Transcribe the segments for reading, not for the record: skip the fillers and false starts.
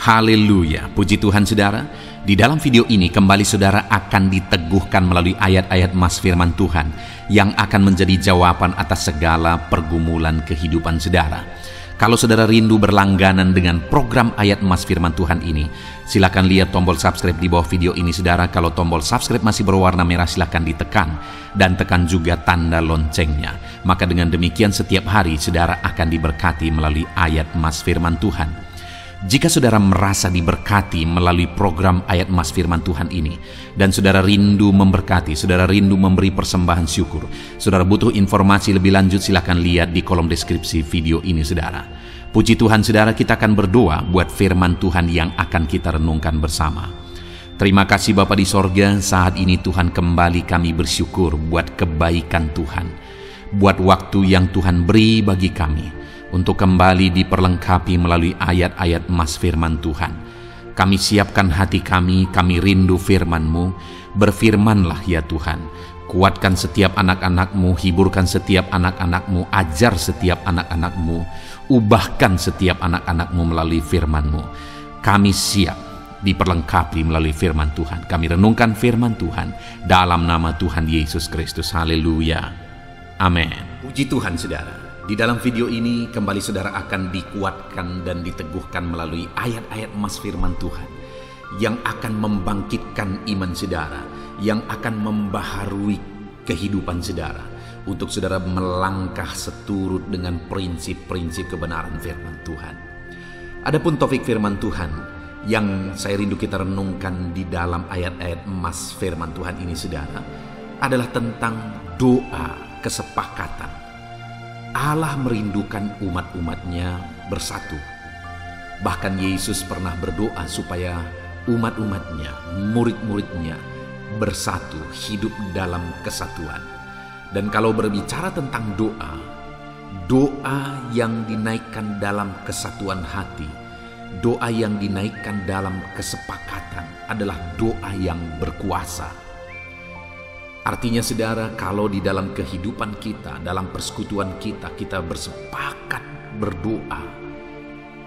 Haleluya, puji Tuhan saudara. Di dalam video ini kembali saudara akan diteguhkan melalui ayat-ayat Mas firman Tuhan yang akan menjadi jawaban atas segala pergumulan kehidupan saudara. Kalau saudara rindu berlangganan dengan program ayat Mas firman Tuhan ini, silakan lihat tombol subscribe di bawah video ini saudara. Kalau tombol subscribe masih berwarna merah, silakan ditekan dan tekan juga tanda loncengnya. Maka dengan demikian setiap hari saudara akan diberkati melalui ayat Mas firman Tuhan. Jika saudara merasa diberkati melalui program ayat Mas firman Tuhan ini, dan saudara rindu memberkati, saudara rindu memberi persembahan syukur, saudara butuh informasi lebih lanjut, silakan lihat di kolom deskripsi video ini saudara. Puji Tuhan saudara, kita akan berdoa buat firman Tuhan yang akan kita renungkan bersama. Terima kasih Bapa di sorga, saat ini Tuhan kembali kami bersyukur buat kebaikan Tuhan, buat waktu yang Tuhan beri bagi kami untuk kembali diperlengkapi melalui ayat-ayat Mas firman Tuhan. Kami siapkan hati kami rindu firman-Mu. Berfirmanlah ya Tuhan. Kuatkan setiap anak-anak-Mu, hiburkan setiap anak-anak-Mu, ajar setiap anak-anak-Mu, ubahkan setiap anak-anak-Mu melalui firman-Mu. Kami siap diperlengkapi melalui firman Tuhan. Kami renungkan firman Tuhan dalam nama Tuhan Yesus Kristus. Haleluya. Amin. Puji Tuhan saudara. Di dalam video ini kembali saudara akan dikuatkan dan diteguhkan melalui ayat-ayat Mas firman Tuhan yang akan membangkitkan iman saudara, yang akan membaharui kehidupan saudara untuk saudara melangkah seturut dengan prinsip-prinsip kebenaran firman Tuhan. Adapun topik firman Tuhan yang saya rindu kita renungkan di dalam ayat-ayat Mas firman Tuhan ini saudara adalah tentang doa kesepakatan. Allah merindukan umat-umatnya bersatu. Bahkan Yesus pernah berdoa supaya umat-umatnya, murid-muridnya bersatu, hidup dalam kesatuan. Dan kalau berbicara tentang doa yang dinaikkan dalam kesatuan hati, doa yang dinaikkan dalam kesepakatan adalah doa yang berkuasa. Artinya saudara, kalau di dalam kehidupan kita, dalam persekutuan kita, kita bersepakat berdoa,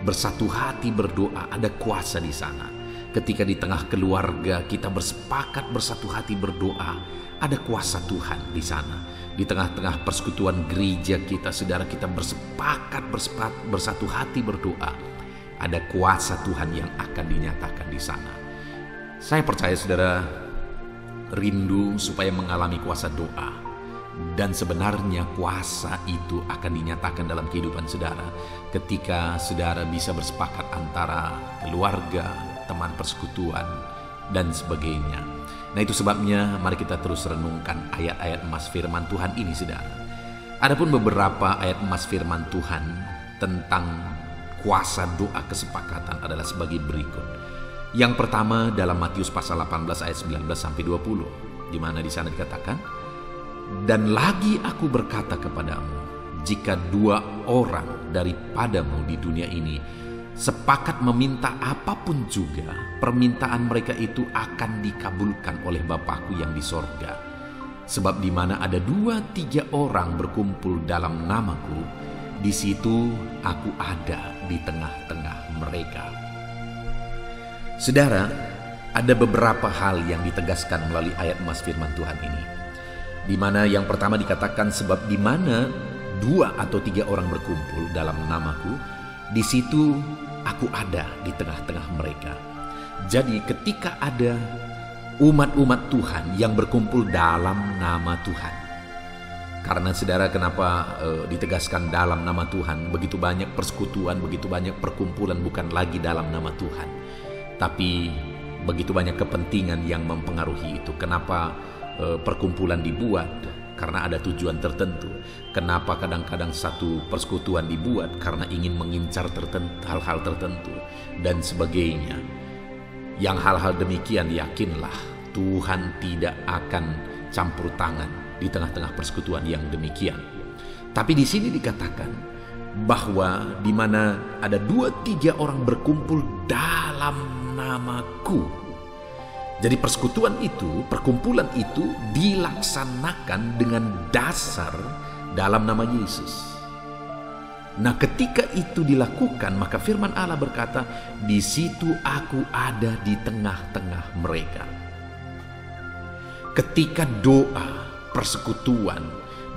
bersatu hati berdoa, ada kuasa di sana. Ketika di tengah keluarga kita bersepakat bersatu hati berdoa, ada kuasa Tuhan di sana. Di tengah-tengah persekutuan gereja kita, saudara, kita bersepakat bersatu hati berdoa, ada kuasa Tuhan yang akan dinyatakan di sana. Saya percaya saudara rindu supaya mengalami kuasa doa, dan sebenarnya kuasa itu akan dinyatakan dalam kehidupan saudara ketika saudara bisa bersepakat antara keluarga, teman persekutuan, dan sebagainya. Nah itu sebabnya mari kita terus renungkan ayat-ayat Mas firman Tuhan ini saudara. Adapun beberapa ayat Mas firman Tuhan tentang kuasa doa kesepakatan adalah sebagai berikut. Yang pertama dalam Matius pasal 18 ayat 19 sampai 20, di mana di sana dikatakan, "Dan lagi aku berkata kepadamu, jika 2 orang daripadamu di dunia ini sepakat meminta apapun juga, permintaan mereka itu akan dikabulkan oleh Bapakku yang di sorga. Sebab di mana ada 2-3 orang berkumpul dalam namaku, di situ aku ada di tengah-tengah mereka." Saudara, ada beberapa hal yang ditegaskan melalui ayat Mas firman Tuhan ini. Di mana yang pertama dikatakan, sebab di mana 2 atau 3 orang berkumpul dalam namaku, di situ aku ada di tengah-tengah mereka. Jadi ketika ada umat-umat Tuhan yang berkumpul dalam nama Tuhan. Karena saudara, kenapa ditegaskan dalam nama Tuhan? Begitu banyak persekutuan, begitu banyak perkumpulan bukan lagi dalam nama Tuhan, tapi begitu banyak kepentingan yang mempengaruhi itu. Kenapa perkumpulan dibuat? Karena ada tujuan tertentu. Kenapa kadang-kadang satu persekutuan dibuat? Karena ingin mengincar hal-hal tertentu dan sebagainya. Yang hal-hal demikian, yakinlah Tuhan tidak akan campur tangan di tengah-tengah persekutuan yang demikian. Tapi di sini dikatakan bahwa di mana ada 2-3 orang berkumpul dalam namaku. Jadi persekutuan itu, perkumpulan itu dilaksanakan dengan dasar dalam nama Yesus. Nah, ketika itu dilakukan, maka firman Allah berkata, di situ aku ada di tengah-tengah mereka. Ketika doa, persekutuan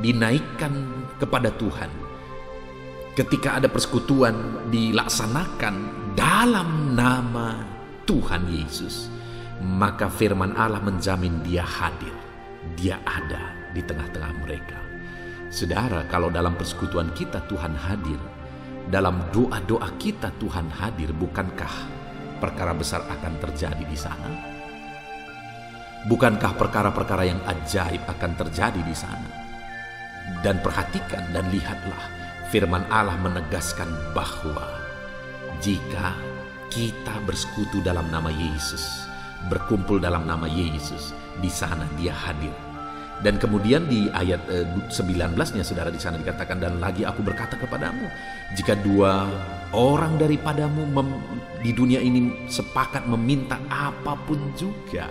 dinaikkan kepada Tuhan, ketika ada persekutuan dilaksanakan dalam nama Tuhan Yesus, maka firman Allah menjamin dia hadir, dia ada di tengah-tengah mereka. Saudara, kalau dalam persekutuan kita Tuhan hadir, dalam doa-doa kita Tuhan hadir, bukankah perkara besar akan terjadi di sana? Bukankah perkara-perkara yang ajaib akan terjadi di sana? Dan perhatikan dan lihatlah, firman Allah menegaskan bahwa jika kita bersekutu dalam nama Yesus, berkumpul dalam nama Yesus, di sana dia hadir. Dan kemudian di ayat 19-nya saudara, di sana dikatakan, dan lagi aku berkata kepadamu, jika dua orang daripadamu di dunia ini sepakat meminta apapun juga,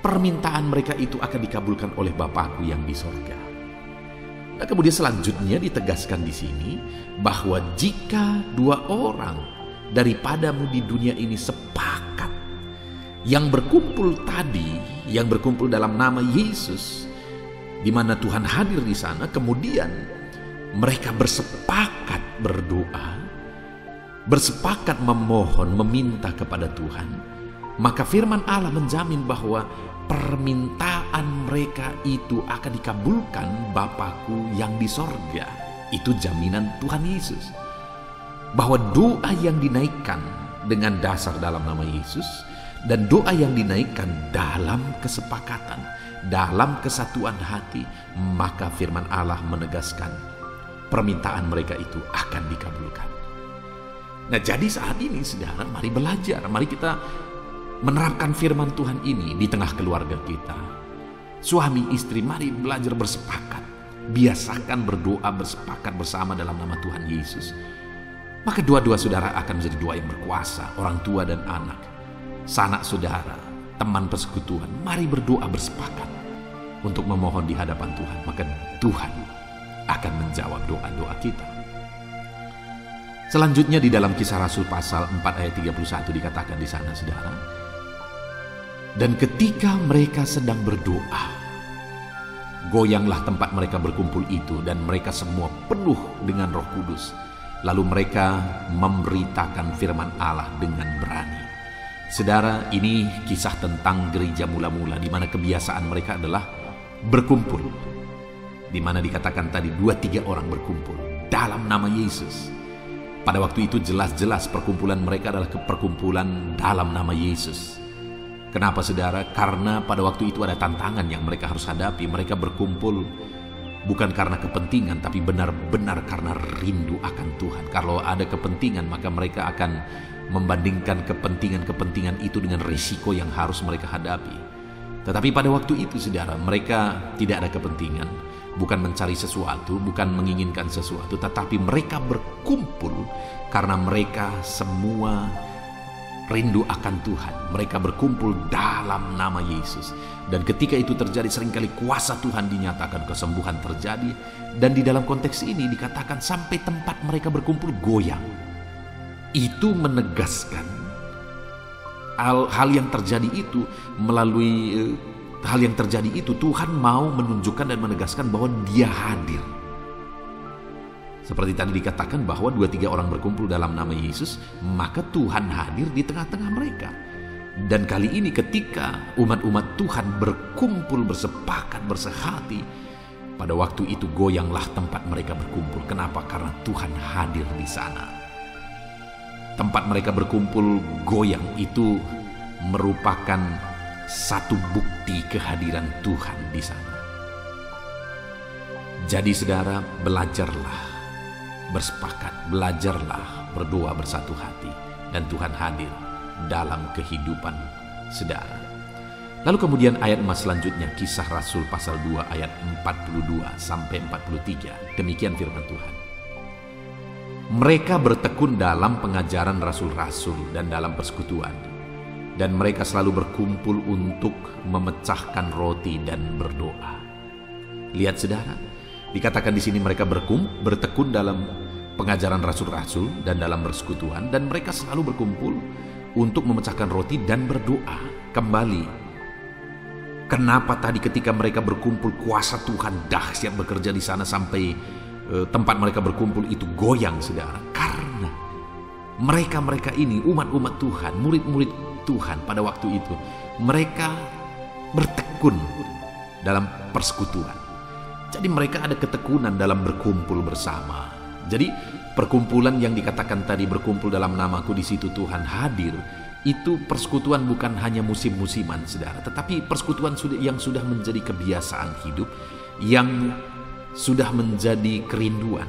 permintaan mereka itu akan dikabulkan oleh Bapakku yang di sorga. Nah, kemudian selanjutnya ditegaskan di sini bahwa jika dua orang daripadamu di dunia ini sepakat, yang berkumpul tadi, yang berkumpul dalam nama Yesus, di mana Tuhan hadir di sana, kemudian mereka bersepakat berdoa, bersepakat memohon, meminta kepada Tuhan, maka firman Allah menjamin bahwa permintaan mereka itu akan dikabulkan Bapakku yang di sorga. Itu jaminan Tuhan Yesus, bahwa doa yang dinaikkan dengan dasar dalam nama Yesus, dan doa yang dinaikkan dalam kesepakatan, dalam kesatuan hati, maka firman Allah menegaskan permintaan mereka itu akan dikabulkan. Nah, jadi saat ini saudara, mari belajar, mari kita menerapkan firman Tuhan ini di tengah keluarga kita. Suami istri, mari belajar bersepakat, biasakan berdoa bersepakat bersama dalam nama Tuhan Yesus. Maka doa-doa saudara akan menjadi doa yang berkuasa. Orang tua dan anak, sanak saudara, teman persekutuan, mari berdoa bersepakat untuk memohon di hadapan Tuhan, maka Tuhan akan menjawab doa-doa kita. Selanjutnya di dalam Kisah Rasul pasal 4 ayat 31 dikatakan di sana saudara, dan ketika mereka sedang berdoa, goyanglah tempat mereka berkumpul itu, dan mereka semua penuh dengan Roh Kudus. Lalu mereka memberitakan firman Allah dengan berani. Saudara, ini kisah tentang gereja mula-mula, di mana kebiasaan mereka adalah berkumpul, di mana dikatakan tadi 2-3 orang berkumpul dalam nama Yesus. Pada waktu itu jelas-jelas perkumpulan mereka adalah perkumpulan dalam nama Yesus. Kenapa saudara? Karena pada waktu itu ada tantangan yang mereka harus hadapi. Mereka berkumpul bukan karena kepentingan, tapi benar-benar karena rindu akan Tuhan. Kalau ada kepentingan, maka mereka akan membandingkan kepentingan-kepentingan itu dengan risiko yang harus mereka hadapi. Tetapi pada waktu itu saudara, mereka tidak ada kepentingan, bukan mencari sesuatu, bukan menginginkan sesuatu, tetapi mereka berkumpul karena mereka semua rindu akan Tuhan. Mereka berkumpul dalam nama Yesus. Dan ketika itu terjadi, seringkali kuasa Tuhan dinyatakan, kesembuhan terjadi. Dan di dalam konteks ini dikatakan sampai tempat mereka berkumpul goyang. Itu menegaskan hal yang terjadi itu, melalui hal yang terjadi itu Tuhan mau menunjukkan dan menegaskan bahwa dia hadir. Seperti tadi dikatakan bahwa 2-3 orang berkumpul dalam nama Yesus, maka Tuhan hadir di tengah-tengah mereka. Dan kali ini ketika umat-umat Tuhan berkumpul, bersepakat, bersehati, pada waktu itu goyanglah tempat mereka berkumpul. Kenapa? Karena Tuhan hadir di sana. Tempat mereka berkumpul goyang itu merupakan satu bukti kehadiran Tuhan di sana. Jadi saudara, belajarlah bersepakat, belajarlah berdoa bersatu hati, dan Tuhan hadir dalam kehidupan saudara. Lalu kemudian ayat emas selanjutnya, Kisah Rasul pasal 2 ayat 42 sampai 43. Demikian firman Tuhan. Mereka bertekun dalam pengajaran rasul-rasul dan dalam persekutuan, dan mereka selalu berkumpul untuk memecahkan roti dan berdoa. Lihat saudara, dikatakan di sini mereka bertekun dalam pengajaran rasul-rasul dan dalam persekutuan, dan mereka selalu berkumpul untuk memecahkan roti dan berdoa. Kembali, kenapa tadi ketika mereka berkumpul kuasa Tuhan dahsyat bekerja di sana sampai tempat mereka berkumpul itu goyang, saudara? Karena mereka ini umat-umat Tuhan, murid-murid Tuhan pada waktu itu, mereka bertekun dalam persekutuan. Jadi mereka ada ketekunan dalam berkumpul bersama. Jadi perkumpulan yang dikatakan tadi, berkumpul dalam namaku, di situ Tuhan hadir, itu persekutuan bukan hanya musim-musiman, saudara, tetapi persekutuan yang sudah menjadi kebiasaan hidup, yang sudah menjadi kerinduan.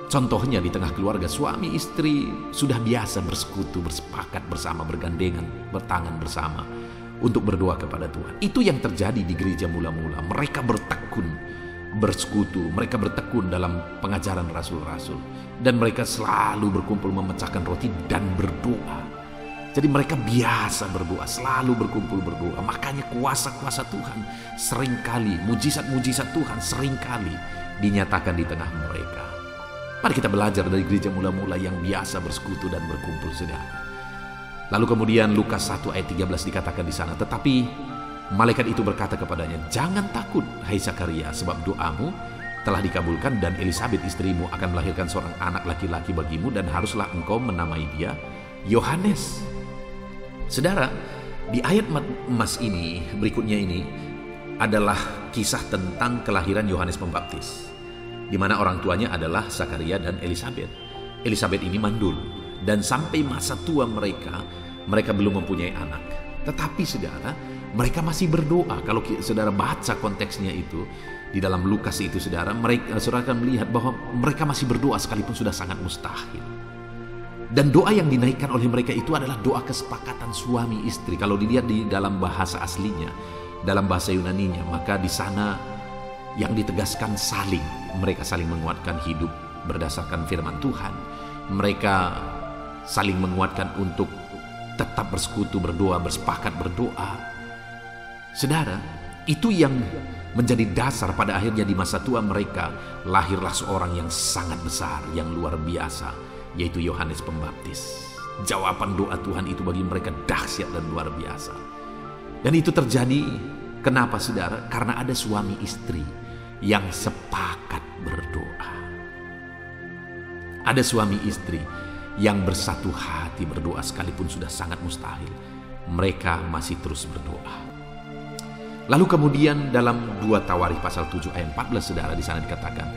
Contohnya di tengah keluarga, suami istri sudah biasa bersekutu, bersepakat bersama, bergandengan, bertangan bersama untuk berdoa kepada Tuhan. Itu yang terjadi di gereja mula-mula. Mereka bertekun bersekutu, mereka bertekun dalam pengajaran rasul-rasul, dan mereka selalu berkumpul memecahkan roti dan berdoa. Jadi mereka biasa berdoa, selalu berkumpul berdoa. Makanya kuasa-kuasa Tuhan seringkali, mujizat-mujizat Tuhan seringkali dinyatakan di tengah mereka. Mari kita belajar dari gereja mula-mula yang biasa bersekutu dan berkumpul, saudara. Lalu kemudian Lukas 1 ayat 13 dikatakan di sana, tetapi malaikat itu berkata kepadanya, "Jangan takut, hai Zakaria, sebab doamu telah dikabulkan, dan Elisabet istrimu akan melahirkan seorang anak laki-laki bagimu, dan haruslah engkau menamai dia Yohanes." Saudara, di ayat emas ini, berikutnya ini adalah kisah tentang kelahiran Yohanes Pembaptis, di mana orang tuanya adalah Zakaria dan Elisabet. Elisabet ini mandul, dan sampai masa tua mereka belum mempunyai anak. Tetapi saudara, mereka masih berdoa. Kalau saudara baca konteksnya itu di dalam Lukas itu, saudara akan melihat bahwa mereka masih berdoa sekalipun sudah sangat mustahil. Dan doa yang dinaikkan oleh mereka itu adalah doa kesepakatan suami istri. Kalau dilihat di dalam bahasa aslinya, dalam bahasa Yunaninya, maka di sana yang ditegaskan saling. Mereka saling menguatkan hidup berdasarkan firman Tuhan. Mereka saling menguatkan untuk tetap bersekutu, berdoa, bersepakat berdoa. Saudara, itu yang menjadi dasar pada akhirnya di masa tua mereka lahirlah seorang yang sangat besar, yang luar biasa, yaitu Yohanes Pembaptis. Jawaban doa Tuhan itu bagi mereka dahsyat dan luar biasa. Dan itu terjadi, kenapa saudara? Karena ada suami istri yang sepakat berdoa. Ada suami istri yang bersatu hati berdoa sekalipun sudah sangat mustahil. Mereka masih terus berdoa. Lalu kemudian dalam 2 Tawarikh pasal 7 ayat 14, saudara, di sana dikatakan,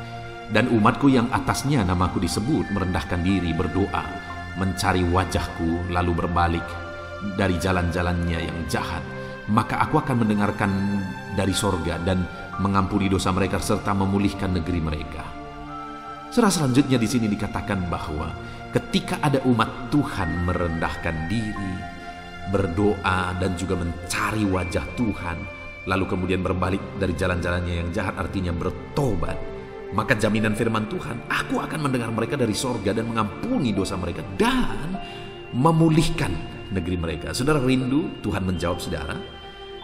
"Dan umatku yang atasnya namaku disebut merendahkan diri, berdoa, mencari wajahku, lalu berbalik dari jalan-jalannya yang jahat, maka aku akan mendengarkan dari sorga dan mengampuni dosa mereka serta memulihkan negeri mereka." Selanjutnya di sini dikatakan bahwa ketika ada umat Tuhan merendahkan diri, berdoa, dan juga mencari wajah Tuhan, lalu kemudian berbalik dari jalan-jalannya yang jahat, artinya bertobat, maka jaminan firman Tuhan, aku akan mendengar mereka dari sorga dan mengampuni dosa mereka dan memulihkan negeri mereka. Saudara rindu Tuhan menjawab saudara?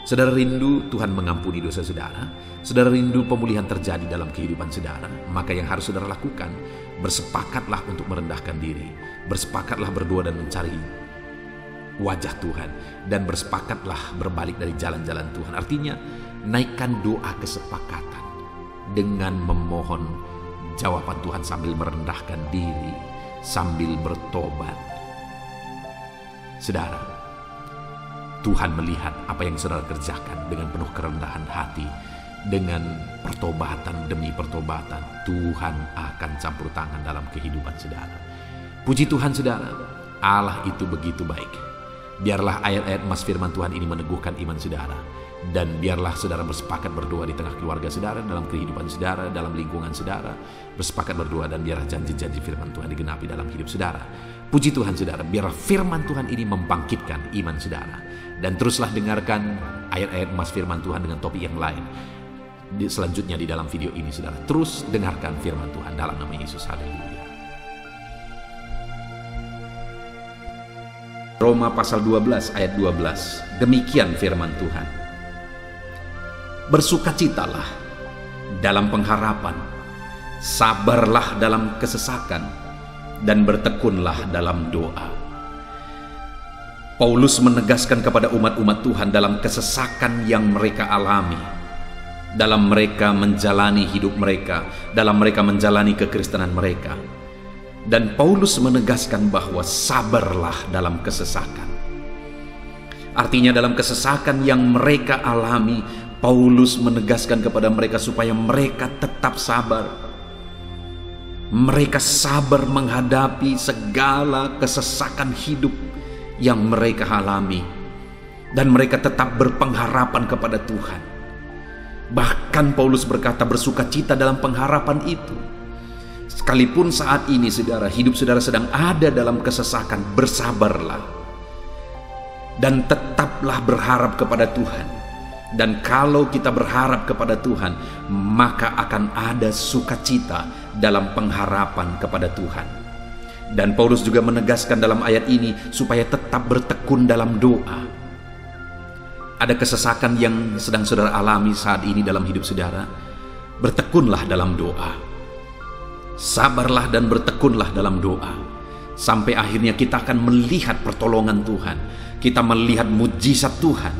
Saudara rindu Tuhan mengampuni dosa saudara? Saudara rindu pemulihan terjadi dalam kehidupan saudara? Maka yang harus saudara lakukan, bersepakatlah untuk merendahkan diri, bersepakatlah berdoa dan mencari wajah Tuhan, dan bersepakatlah berbalik dari jalan-jalan Tuhan. Artinya naikkan doa kesepakatan dengan memohon jawaban Tuhan sambil merendahkan diri, sambil bertobat. Saudara, Tuhan melihat apa yang saudara kerjakan dengan penuh kerendahan hati, dengan pertobatan demi pertobatan. Tuhan akan campur tangan dalam kehidupan saudara. Puji Tuhan saudara, Allah itu begitu baik. Biarlah ayat-ayat emas firman Tuhan ini meneguhkan iman saudara. Dan biarlah saudara bersepakat berdoa di tengah keluarga saudara, dalam kehidupan saudara, dalam lingkungan saudara. Bersepakat berdoa, dan biarlah janji-janji firman Tuhan digenapi dalam hidup saudara. Puji Tuhan saudara, biarlah firman Tuhan ini membangkitkan iman saudara. Dan teruslah dengarkan ayat-ayat emas firman Tuhan dengan topik yang lain selanjutnya di dalam video ini saudara. Terus dengarkan firman Tuhan dalam nama Yesus. Haleluya. Roma pasal 12 ayat 12. Demikian firman Tuhan. Bersukacitalah dalam pengharapan, Sabarlah dalam kesesakan dan bertekunlah dalam doa. Paulus menegaskan kepada umat-umat Tuhan dalam kesesakan yang mereka alami, dalam mereka menjalani hidup mereka, dalam mereka menjalani kekristenan mereka. Dan Paulus menegaskan bahwa sabarlah dalam kesesakan. Artinya dalam kesesakan yang mereka alami, Paulus menegaskan kepada mereka supaya mereka tetap sabar. Mereka sabar menghadapi segala kesesakan hidup yang mereka alami, dan mereka tetap berpengharapan kepada Tuhan. Bahkan Paulus berkata bersukacita dalam pengharapan itu. Sekalipun saat ini saudara, hidup saudara sedang ada dalam kesesakan, bersabarlah dan tetaplah berharap kepada Tuhan. Dan kalau kita berharap kepada Tuhan, maka akan ada sukacita dalam pengharapan kepada Tuhan. Dan Paulus juga menegaskan dalam ayat ini supaya tetap bertekun dalam doa. Ada kesesakan yang sedang saudara alami saat ini dalam hidup saudara, bertekunlah dalam doa. Sabarlah dan bertekunlah dalam doa, sampai akhirnya kita akan melihat pertolongan Tuhan. Kita melihat mujizat Tuhan.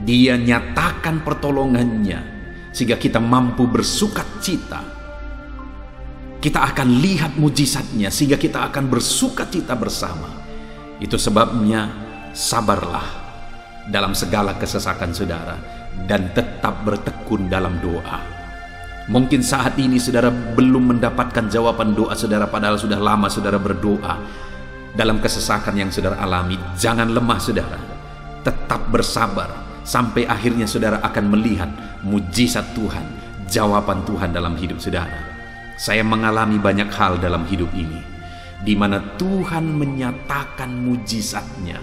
Dia nyatakan pertolongannya sehingga kita mampu bersukacita. Kita akan lihat mujizatnya sehingga kita akan bersukacita bersama. Itu sebabnya sabarlah dalam segala kesesakan saudara dan tetap bertekun dalam doa. Mungkin saat ini saudara belum mendapatkan jawaban doa saudara, padahal sudah lama saudara berdoa. Dalam kesesakan yang saudara alami, jangan lemah saudara. Tetap bersabar sampai akhirnya saudara akan melihat mujizat Tuhan, jawaban Tuhan dalam hidup saudara. Saya mengalami banyak hal dalam hidup ini, di mana Tuhan menyatakan mujizatnya.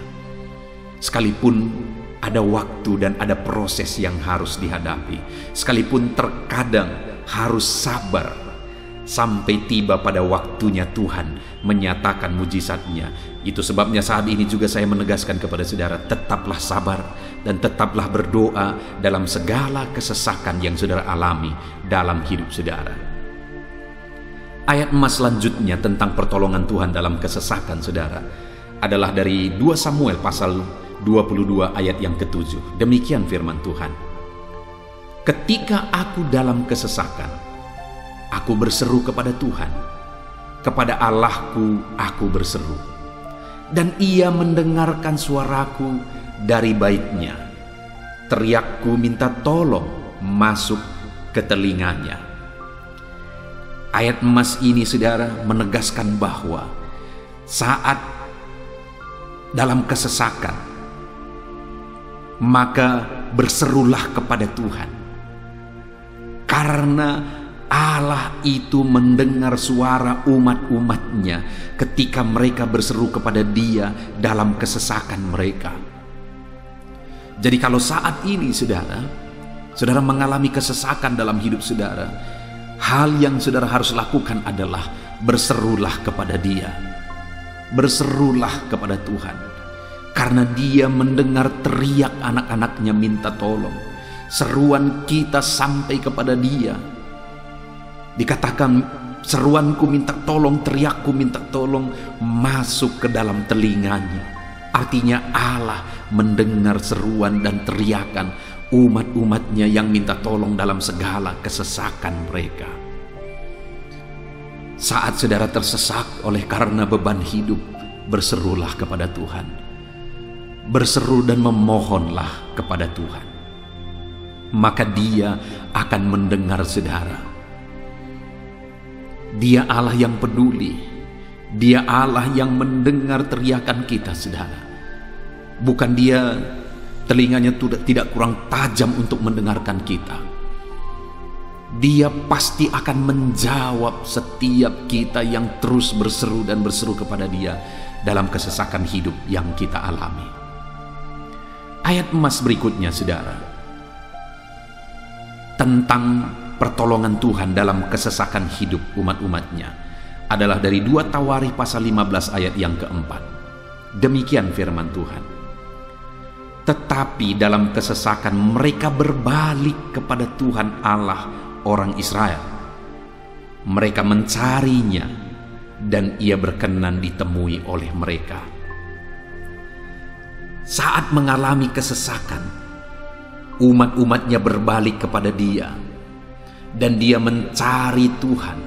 Sekalipun ada waktu dan ada proses yang harus dihadapi, sekalipun terkadang harus sabar sampai tiba pada waktunya Tuhan menyatakan mujizatnya. Itu sebabnya saat ini juga saya menegaskan kepada saudara, tetaplah sabar dan tetaplah berdoa dalam segala kesesakan yang saudara alami dalam hidup saudara. Ayat emas selanjutnya tentang pertolongan Tuhan dalam kesesakan saudara adalah dari 2 Samuel pasal 22 ayat yang ke-7. Demikian firman Tuhan. Ketika aku dalam kesesakan, aku berseru kepada Tuhan, kepada Allahku aku berseru, dan Ia mendengarkan suaraku dari baitnya. Teriakku minta tolong masuk ke telinganya. Ayat emas ini saudara menegaskan bahwa saat dalam kesesakan, maka berserulah kepada Tuhan. Karena Allah itu mendengar suara umat-umatnya ketika mereka berseru kepada Dia dalam kesesakan mereka. Jadi kalau saat ini saudara mengalami kesesakan dalam hidup saudara, hal yang saudara harus lakukan adalah berserulah kepada Dia. Berserulah kepada Tuhan. Karena Dia mendengar teriak anak-anaknya minta tolong. Seruan kita sampai kepada Dia. Dikatakan seruanku minta tolong, teriakku minta tolong masuk ke dalam telinganya. Artinya Allah mendengar seruan dan teriakan umat-umatnya yang minta tolong dalam segala kesesakan mereka. Saat saudara tersesak oleh karena beban hidup, berserulah kepada Tuhan. Berseru dan memohonlah kepada Tuhan. Maka Dia akan mendengar saudara. Dia Allah yang peduli. Dia Allah yang mendengar teriakan kita saudara. Bukan Dia telinganya tidak kurang tajam untuk mendengarkan kita. Dia pasti akan menjawab setiap kita yang terus berseru dan berseru kepada Dia dalam kesesakan hidup yang kita alami. Ayat emas berikutnya saudara, tentang pertolongan Tuhan dalam kesesakan hidup umat-umatnya adalah dari 2 Tawarikh pasal 15 ayat yang keempat. Demikian firman Tuhan. Tetapi dalam kesesakan mereka berbalik kepada Tuhan Allah orang Israel. Mereka mencarinya dan ia berkenan ditemui oleh mereka. Saat mengalami kesesakan, umat-umatnya berbalik kepada dia dan dia mencari Tuhan.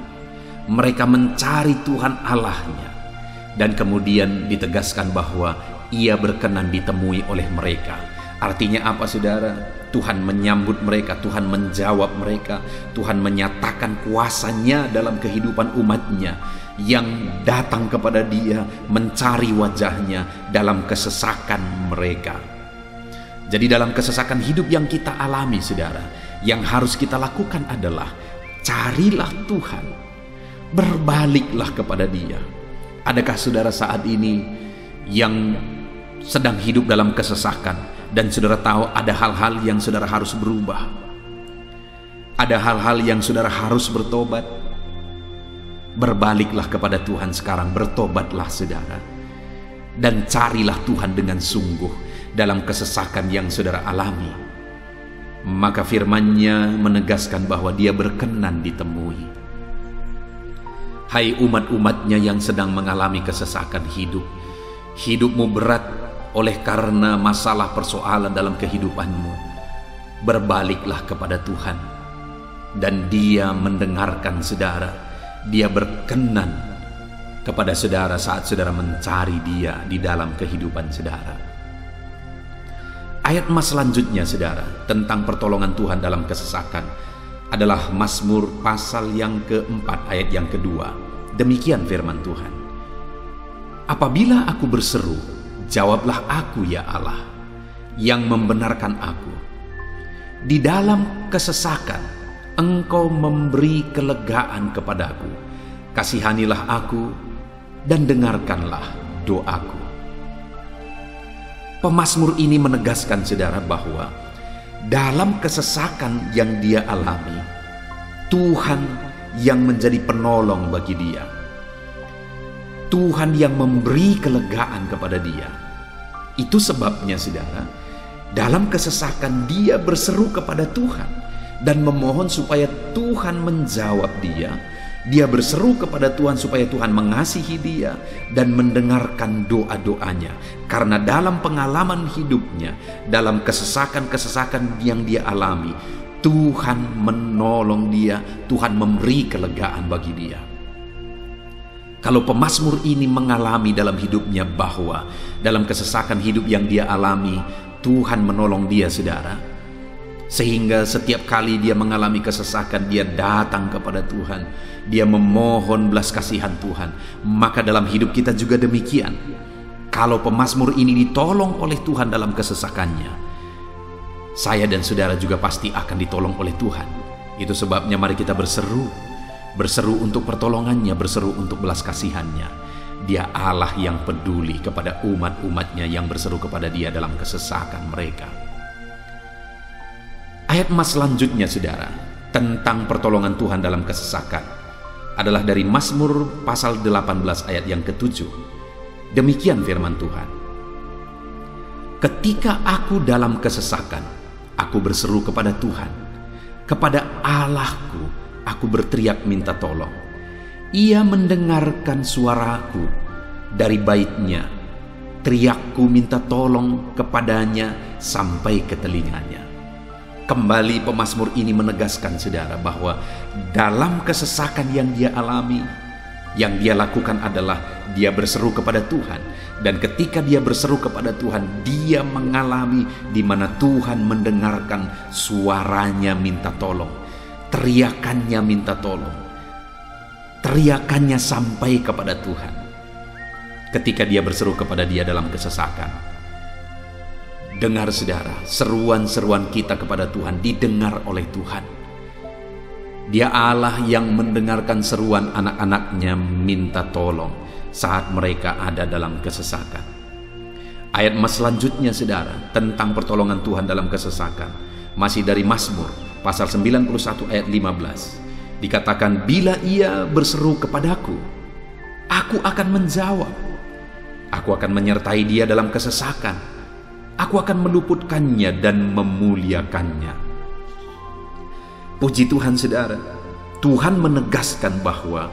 Mereka mencari Tuhan Allahnya, dan kemudian ditegaskan bahwa ia berkenan ditemui oleh mereka. Artinya apa, saudara? Tuhan menyambut mereka, Tuhan menjawab mereka, Tuhan menyatakan kuasanya dalam kehidupan umatnya yang datang kepada dia, mencari wajahnya dalam kesesakan mereka. Jadi dalam kesesakan hidup yang kita alami, saudara, yang harus kita lakukan adalah carilah Tuhan, berbaliklah kepada dia. Adakah saudara saat ini yang sedang hidup dalam kesesakan dan saudara tahu ada hal-hal yang saudara harus berubah, ada hal-hal yang saudara harus bertobat? Berbaliklah kepada Tuhan sekarang, bertobatlah saudara, dan carilah Tuhan dengan sungguh dalam kesesakan yang saudara alami. Maka firman-Nya menegaskan bahwa dia berkenan ditemui. Hai umat-umatnya yang sedang mengalami kesesakan hidup, hidupmu berat oleh karena masalah persoalan dalam kehidupanmu, berbaliklah kepada Tuhan dan dia mendengarkan saudara. Dia berkenan kepada saudara saat saudara mencari dia di dalam kehidupan saudara. Ayat mas selanjutnya, saudara, tentang pertolongan Tuhan dalam kesesakan adalah Mazmur pasal yang keempat ayat yang kedua. Demikian firman Tuhan, apabila aku berseru, jawablah aku ya Allah, yang membenarkan aku. Di dalam kesesakan, Engkau memberi kelegaan kepadaku. Kasihanilah aku dan dengarkanlah doaku. Pemazmur ini menegaskan saudara bahwa dalam kesesakan yang dia alami, Tuhan yang menjadi penolong bagi dia. Tuhan yang memberi kelegaan kepada dia. Itu sebabnya saudara, dalam kesesakan dia berseru kepada Tuhan dan memohon supaya Tuhan menjawab dia. Dia berseru kepada Tuhan supaya Tuhan mengasihi dia dan mendengarkan doa-doanya. Karena dalam pengalaman hidupnya, dalam kesesakan-kesesakan yang dia alami, Tuhan menolong dia, Tuhan memberi kelegaan bagi dia. Kalau pemazmur ini mengalami dalam hidupnya bahwa dalam kesesakan hidup yang dia alami, Tuhan menolong dia, saudara, sehingga setiap kali dia mengalami kesesakan, dia datang kepada Tuhan, dia memohon belas kasihan Tuhan. Maka dalam hidup kita juga demikian. Kalau pemazmur ini ditolong oleh Tuhan dalam kesesakannya, saya dan saudara juga pasti akan ditolong oleh Tuhan. Itu sebabnya mari kita berseru untuk pertolongannya, berseru untuk belas kasihannya. Dia Allah yang peduli kepada umat-umatnya yang berseru kepada dia dalam kesesakan mereka. Ayat mas selanjutnya, saudara, tentang pertolongan Tuhan dalam kesesakan adalah dari Mazmur pasal 18 ayat yang ke-7. Demikian firman Tuhan, ketika aku dalam kesesakan, aku berseru kepada Tuhan, kepada Allahku aku berteriak minta tolong. Ia mendengarkan suaraku dari bait-Nya, teriakku minta tolong kepadanya sampai ke telinganya. Kembali pemazmur ini menegaskan saudara bahwa dalam kesesakan yang dia alami, yang dia lakukan adalah dia berseru kepada Tuhan. Dan ketika dia berseru kepada Tuhan, dia mengalami di mana Tuhan mendengarkan suaranya minta tolong, teriakannya minta tolong, teriakannya sampai kepada Tuhan. Ketika dia berseru kepada dia dalam kesesakan, dengar saudara, seruan-seruan kita kepada Tuhan didengar oleh Tuhan. Dia Allah yang mendengarkan seruan anak-anaknya minta tolong saat mereka ada dalam kesesakan. Ayat mas selanjutnya saudara, tentang pertolongan Tuhan dalam kesesakan, masih dari Mazmur pasal 91 ayat 15. Dikatakan, bila ia berseru kepadaku, aku akan menjawab. Aku akan menyertai dia dalam kesesakan. Aku akan meluputkannya dan memuliakannya. Puji Tuhan saudara, Tuhan menegaskan bahwa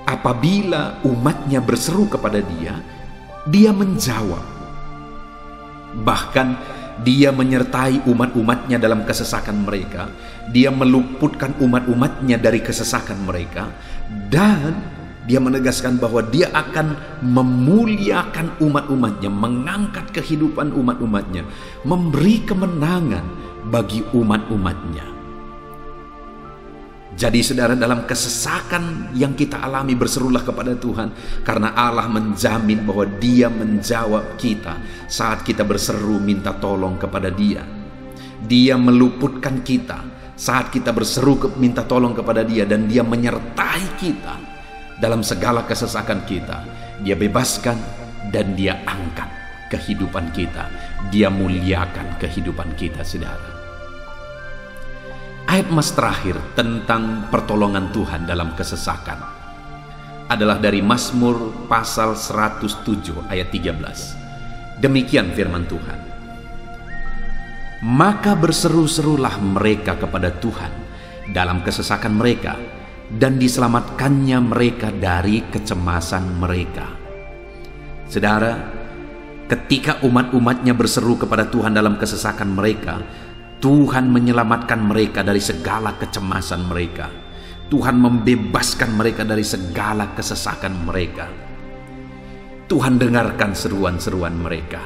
apabila umatnya berseru kepada Dia, Dia menjawab. Bahkan Dia menyertai umat-umatnya dalam kesesakan mereka. Dia meluputkan umat-umatnya dari kesesakan mereka. Dan Dia menegaskan bahwa Dia akan memuliakan umat-umatnya, mengangkat kehidupan umat-umatnya, memberi kemenangan bagi umat-umatnya. Jadi saudara, dalam kesesakan yang kita alami, berserulah kepada Tuhan, karena Allah menjamin bahwa Dia menjawab kita saat kita berseru minta tolong kepada Dia. Dia meluputkan kita saat kita berseru minta tolong kepada Dia, dan Dia menyertai kita dalam segala kesesakan kita. Dia bebaskan dan Dia angkat kehidupan kita. Dia muliakan kehidupan kita, saudara. Ayat mas terakhir tentang pertolongan Tuhan dalam kesesakan adalah dari Mazmur pasal 107 ayat 13. Demikian firman Tuhan. Maka berseru-serulah mereka kepada Tuhan dalam kesesakan mereka, dan diselamatkannya mereka dari kecemasan mereka. Saudara, ketika umat-umatnya berseru kepada Tuhan dalam kesesakan mereka, Tuhan menyelamatkan mereka dari segala kecemasan mereka. Tuhan membebaskan mereka dari segala kesesakan mereka. Tuhan dengarkan seruan-seruan mereka.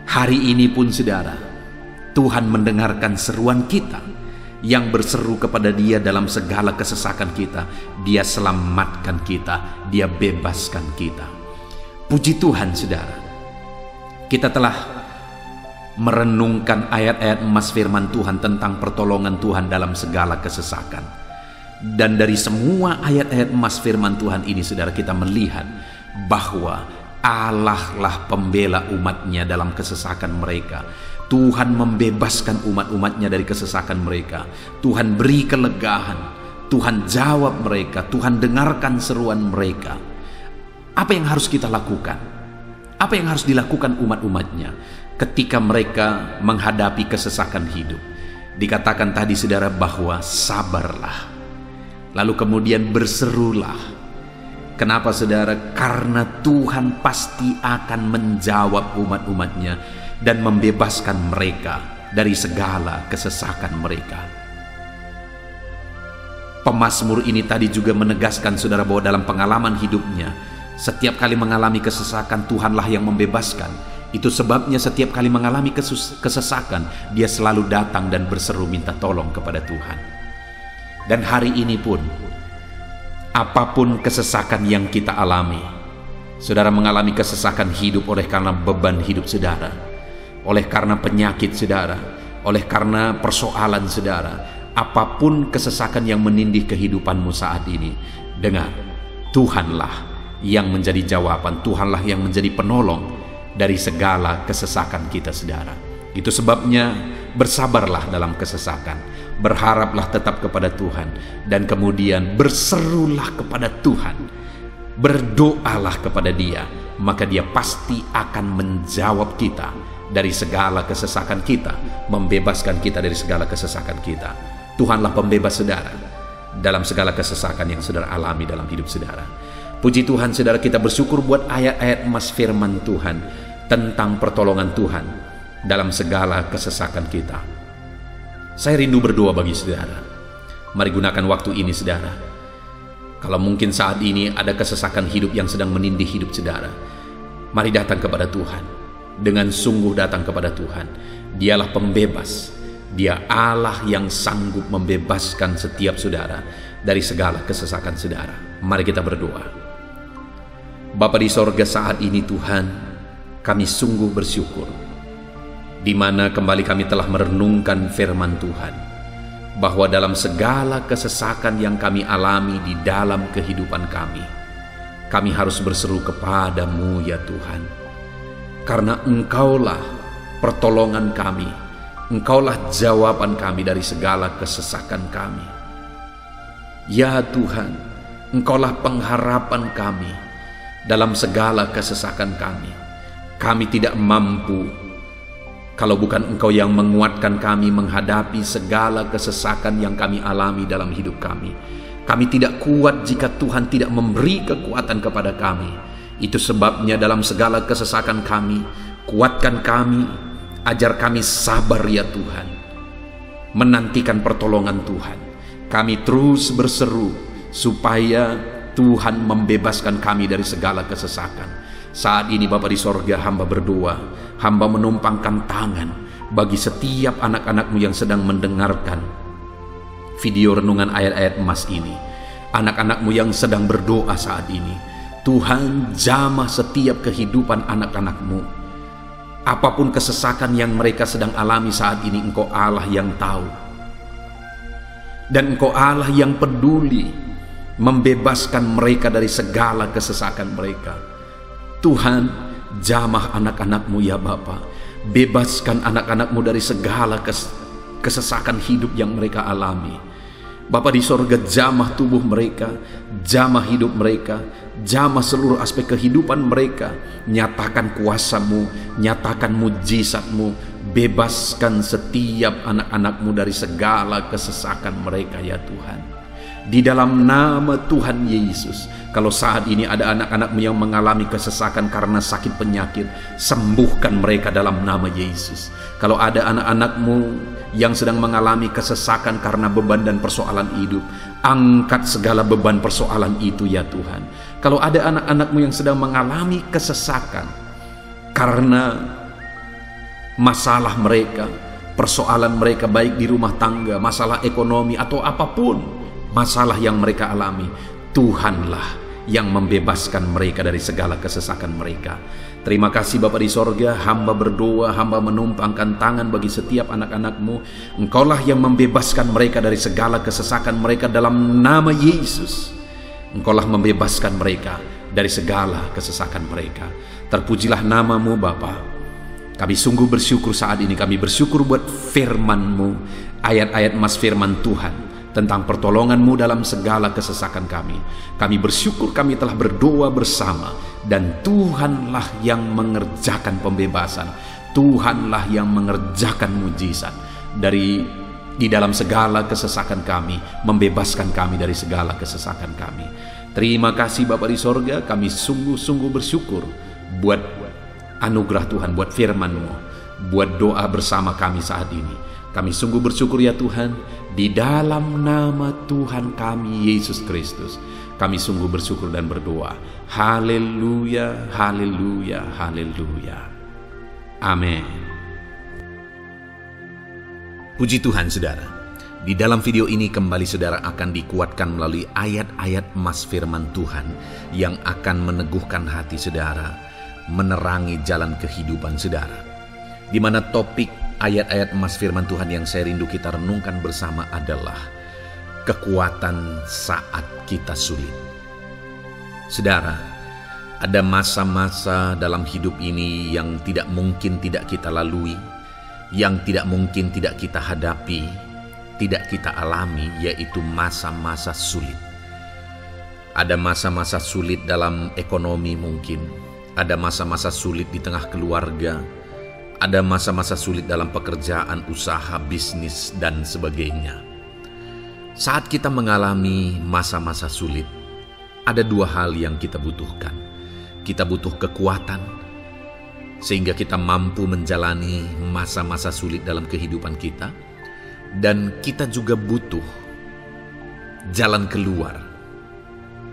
Hari ini pun saudara, Tuhan mendengarkan seruan kita yang berseru kepada Dia dalam segala kesesakan kita. Dia selamatkan kita, Dia bebaskan kita. Puji Tuhan saudara, kita telah merenungkan ayat-ayat emas firman Tuhan tentang pertolongan Tuhan dalam segala kesesakan. Dan dari semua ayat-ayat emas firman Tuhan ini, saudara, kita melihat bahwa Allah lah pembela umatnya dalam kesesakan mereka. Tuhan membebaskan umat-umatnya dari kesesakan mereka. Tuhan beri kelegaan, Tuhan jawab mereka, Tuhan dengarkan seruan mereka. Apa yang harus kita lakukan? Apa yang harus dilakukan umat-umatnya ketika mereka menghadapi kesesakan hidup? Dikatakan tadi saudara bahwa sabarlah, lalu kemudian berserulah. Kenapa saudara? Karena Tuhan pasti akan menjawab umat-umatnya dan membebaskan mereka dari segala kesesakan mereka. Pemazmur ini tadi juga menegaskan saudara bahwa dalam pengalaman hidupnya, setiap kali mengalami kesesakan, Tuhanlah yang membebaskan. Itu sebabnya setiap kali mengalami kesesakan, dia selalu datang dan berseru minta tolong kepada Tuhan. Dan hari ini pun, apapun kesesakan yang kita alami, saudara mengalami kesesakan hidup oleh karena beban hidup saudara, oleh karena penyakit saudara, oleh karena persoalan saudara, apapun kesesakan yang menindih kehidupanmu saat ini, dengar, Tuhanlah yang menjadi jawaban, Tuhanlah yang menjadi penolong dari segala kesesakan kita saudara. Itu sebabnya bersabarlah dalam kesesakan, berharaplah tetap kepada Tuhan, dan kemudian berserulah kepada Tuhan, berdoalah kepada Dia, maka Dia pasti akan menjawab kita dari segala kesesakan kita, membebaskan kita dari segala kesesakan kita. Tuhanlah pembebas saudara dalam segala kesesakan yang saudara alami dalam hidup saudara. Puji Tuhan saudara, kita bersyukur buat ayat-ayat emas firman Tuhan tentang pertolongan Tuhan dalam segala kesesakan kita. Saya rindu berdoa bagi saudara. Mari gunakan waktu ini saudara. Kalau mungkin saat ini ada kesesakan hidup yang sedang menindih hidup saudara, mari datang kepada Tuhan. Dengan sungguh datang kepada Tuhan. Dialah pembebas. Dia Allah yang sanggup membebaskan setiap saudara dari segala kesesakan saudara. Mari kita berdoa. Bapa di sorga, saat ini Tuhan, kami sungguh bersyukur di mana kembali kami telah merenungkan firman Tuhan, bahwa dalam segala kesesakan yang kami alami di dalam kehidupan kami harus berseru kepadamu ya Tuhan, karena Engkaulah pertolongan kami, Engkaulah jawaban kami dari segala kesesakan kami. Ya Tuhan, Engkaulah pengharapan kami dalam segala kesesakan kami. Kami tidak mampu, Kalau bukan Engkau yang menguatkan kami menghadapi segala kesesakan yang kami alami dalam hidup kami. Kami tidak kuat jika Tuhan tidak memberi kekuatan kepada kami. Itu sebabnya dalam segala kesesakan kami, kuatkan kami, ajar kami sabar ya Tuhan, menantikan pertolongan Tuhan. Kami terus berseru supaya Tuhan membebaskan kami dari segala kesesakan. Saat ini Bapa di sorga, hamba berdoa, hamba menumpangkan tangan bagi setiap anak-anak-Mu yang sedang mendengarkan video renungan ayat-ayat emas ini. Anak-anak-Mu yang sedang berdoa saat ini, Tuhan jamah setiap kehidupan anak-anak-Mu. Apapun kesesakan yang mereka sedang alami saat ini, Engkau Allah yang tahu. Dan Engkau Allah yang peduli membebaskan mereka dari segala kesesakan mereka. Tuhan, jamah anak-anak-Mu ya Bapa. Bebaskan anak-anak-Mu dari segala kesesakan hidup yang mereka alami. Bapa di sorga, jamah tubuh mereka, jamah hidup mereka, jamah seluruh aspek kehidupan mereka. Nyatakan kuasa-Mu, nyatakan mujizat-Mu. Bebaskan setiap anak-anak-Mu dari segala kesesakan mereka ya Tuhan. Di dalam nama Tuhan Yesus, kalau saat ini ada anak-anak-Mu yang mengalami kesesakan karena sakit penyakit, sembuhkan mereka dalam nama Yesus. Kalau ada anak-anak-Mu yang sedang mengalami kesesakan karena beban dan persoalan hidup, angkat segala beban persoalan itu ya Tuhan. Kalau ada anak-anak-Mu yang sedang mengalami kesesakan karena masalah mereka, persoalan mereka baik di rumah tangga, masalah ekonomi atau apapun masalah yang mereka alami, Tuhanlah yang membebaskan mereka dari segala kesesakan mereka. Terima kasih Bapa di sorga, hamba berdoa, hamba menumpangkan tangan bagi setiap anak-anak-Mu. Engkaulah yang membebaskan mereka dari segala kesesakan mereka dalam nama Yesus. Engkaulah membebaskan mereka dari segala kesesakan mereka. Terpujilah nama-Mu Bapa. Kami sungguh bersyukur saat ini, kami bersyukur buat firman-Mu, ayat-ayat emas firman Tuhan tentang pertolongan-Mu dalam segala kesesakan kami. Kami bersyukur kami telah berdoa bersama, dan Tuhanlah yang mengerjakan pembebasan, Tuhanlah yang mengerjakan mujizat di dalam segala kesesakan kami, membebaskan kami dari segala kesesakan kami. Terima kasih Bapa di sorga, kami sungguh-sungguh bersyukur buat anugerah Tuhan, buat firman-Mu, buat doa bersama kami saat ini. Kami sungguh bersyukur ya Tuhan, di dalam nama Tuhan kami Yesus Kristus, kami sungguh bersyukur dan berdoa. Haleluya, haleluya, haleluya. Amin. Puji Tuhan saudara, di dalam video ini kembali saudara akan dikuatkan melalui ayat-ayat emas firman Tuhan yang akan meneguhkan hati saudara, menerangi jalan kehidupan saudara. Di mana topik ayat-ayat emas firman Tuhan yang saya rindu kita renungkan bersama adalah kekuatan saat kita sulit. Saudara, ada masa-masa dalam hidup ini yang tidak mungkin tidak kita lalui, yang tidak mungkin tidak kita hadapi, tidak kita alami, yaitu masa-masa sulit. Ada masa-masa sulit dalam ekonomi mungkin, ada masa-masa sulit di tengah keluarga, ada masa-masa sulit dalam pekerjaan, usaha, bisnis, dan sebagainya. Saat kita mengalami masa-masa sulit, ada dua hal yang kita butuhkan. Kita butuh kekuatan, sehingga kita mampu menjalani masa-masa sulit dalam kehidupan kita. Dan kita juga butuh jalan keluar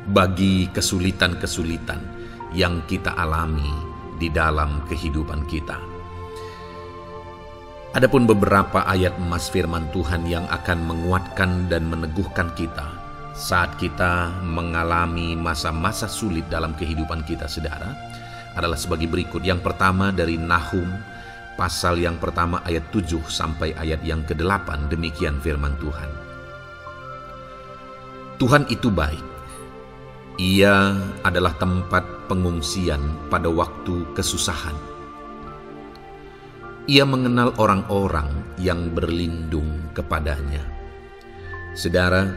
bagi kesulitan-kesulitan yang kita alami di dalam kehidupan kita. Adapun beberapa ayat emas firman Tuhan yang akan menguatkan dan meneguhkan kita saat kita mengalami masa-masa sulit dalam kehidupan kita saudara, adalah sebagai berikut. Yang pertama dari Nahum pasal yang pertama ayat 7 sampai ayat yang ke-8. Demikian firman Tuhan. Tuhan itu baik. Ia adalah tempat pengungsian pada waktu kesusahan. Ia mengenal orang-orang yang berlindung kepadanya. Saudara,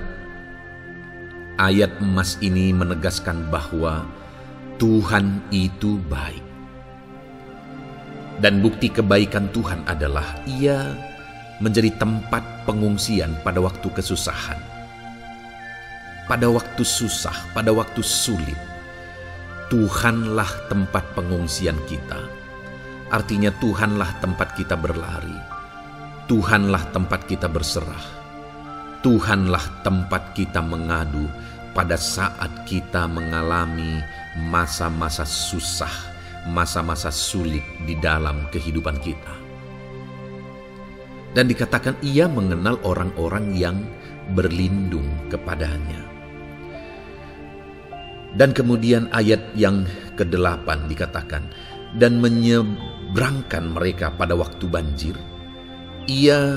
ayat emas ini menegaskan bahwa Tuhan itu baik. Dan bukti kebaikan Tuhan adalah Ia menjadi tempat pengungsian pada waktu kesusahan. Pada waktu susah, pada waktu sulit, Tuhanlah tempat pengungsian kita. Artinya Tuhanlah tempat kita berlari. Tuhanlah tempat kita berserah. Tuhanlah tempat kita mengadu pada saat kita mengalami masa-masa susah, masa-masa sulit di dalam kehidupan kita. Dan dikatakan Ia mengenal orang-orang yang berlindung kepadanya. Dan kemudian ayat yang ke-8 dikatakan, dan menyeberangkan mereka pada waktu banjir. Ia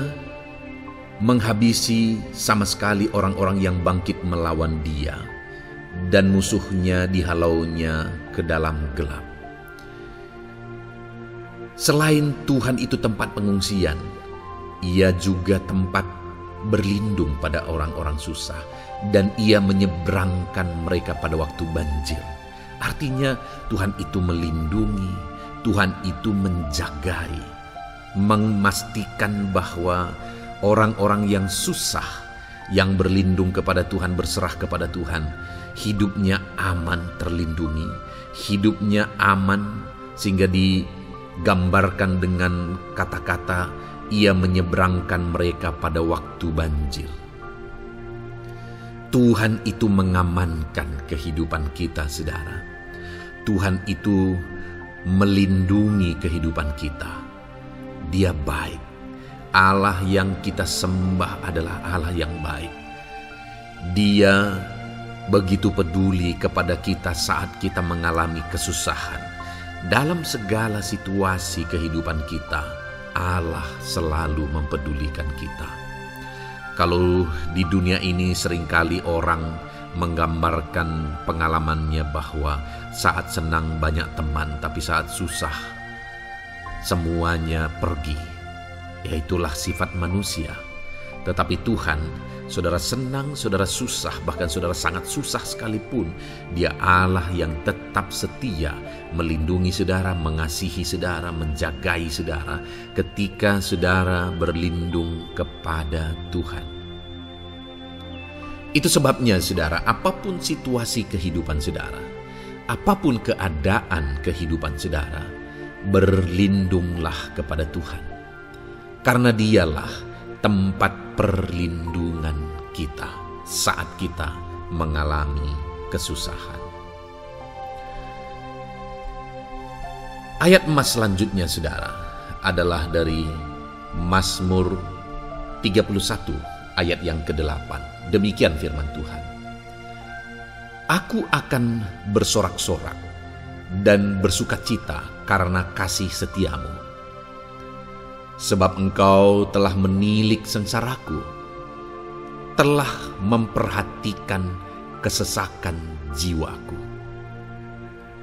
menghabisi sama sekali orang-orang yang bangkit melawan Dia, dan musuhnya dihalaunya ke dalam gelap. Selain Tuhan itu tempat pengungsian, Ia juga tempat berlindung pada orang-orang susah, dan Ia menyeberangkan mereka pada waktu banjir. Artinya Tuhan itu melindungi, Tuhan itu menjagai, memastikan bahwa orang-orang yang susah, yang berlindung kepada Tuhan, berserah kepada Tuhan, hidupnya aman, terlindungi, hidupnya aman, sehingga digambarkan dengan kata-kata Ia menyeberangkan mereka pada waktu banjir. Tuhan itu mengamankan kehidupan kita, saudara. Tuhan itu melindungi kehidupan kita. Dia baik. Allah yang kita sembah adalah Allah yang baik. Dia begitu peduli kepada kita saat kita mengalami kesusahan. Dalam segala situasi kehidupan kita, Allah selalu mempedulikan kita. Kalau di dunia ini seringkali orang menggambarkan pengalamannya bahwa saat senang banyak teman, tapi saat susah semuanya pergi. Ya, itulah sifat manusia. Tetapi Tuhan, saudara senang, saudara susah, bahkan saudara sangat susah sekalipun, Dia Allah yang tetap setia melindungi saudara, mengasihi saudara, menjagai saudara ketika saudara berlindung kepada Tuhan. Itu sebabnya saudara, apapun situasi kehidupan saudara, apapun keadaan kehidupan saudara, berlindunglah kepada Tuhan. Karena Dialah tempat perlindungan kita saat kita mengalami kesusahan. Ayat emas selanjutnya saudara adalah dari Mazmur 31 ayat yang ke-8. Demikian firman Tuhan. Aku akan bersorak-sorak dan bersukacita karena kasih setiamu. Sebab Engkau telah menilik sengsaraku, telah memperhatikan kesesakan jiwaku.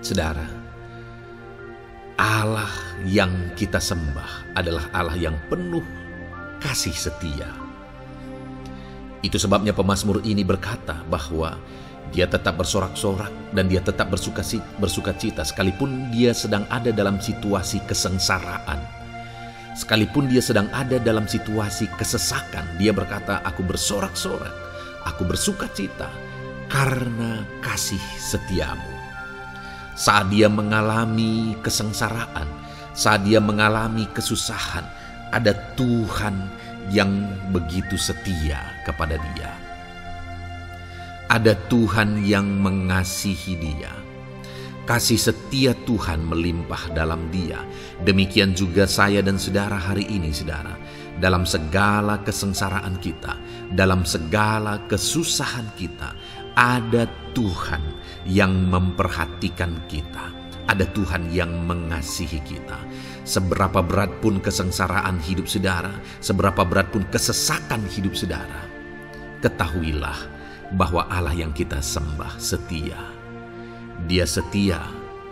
Saudara, Allah yang kita sembah adalah Allah yang penuh kasih setia. Itu sebabnya pemazmur ini berkata bahwa dia tetap bersorak-sorak dan dia tetap bersukacita sekalipun dia sedang ada dalam situasi kesengsaraan. Sekalipun dia sedang ada dalam situasi kesesakan, dia berkata, aku bersorak-sorak, aku bersukacita karena kasih setiamu. Saat dia mengalami kesengsaraan, saat dia mengalami kesusahan, ada Tuhan yang begitu setia kepada dia. Ada Tuhan yang mengasihi dia. Kasih setia Tuhan melimpah dalam dia. Demikian juga saya dan saudara hari ini, saudara. Dalam segala kesengsaraan kita, dalam segala kesusahan kita, ada Tuhan yang memperhatikan kita. Ada Tuhan yang mengasihi kita. Seberapa berat pun kesengsaraan hidup saudara, seberapa berat pun kesesakan hidup saudara, ketahuilah bahwa Allah yang kita sembah setia. Dia setia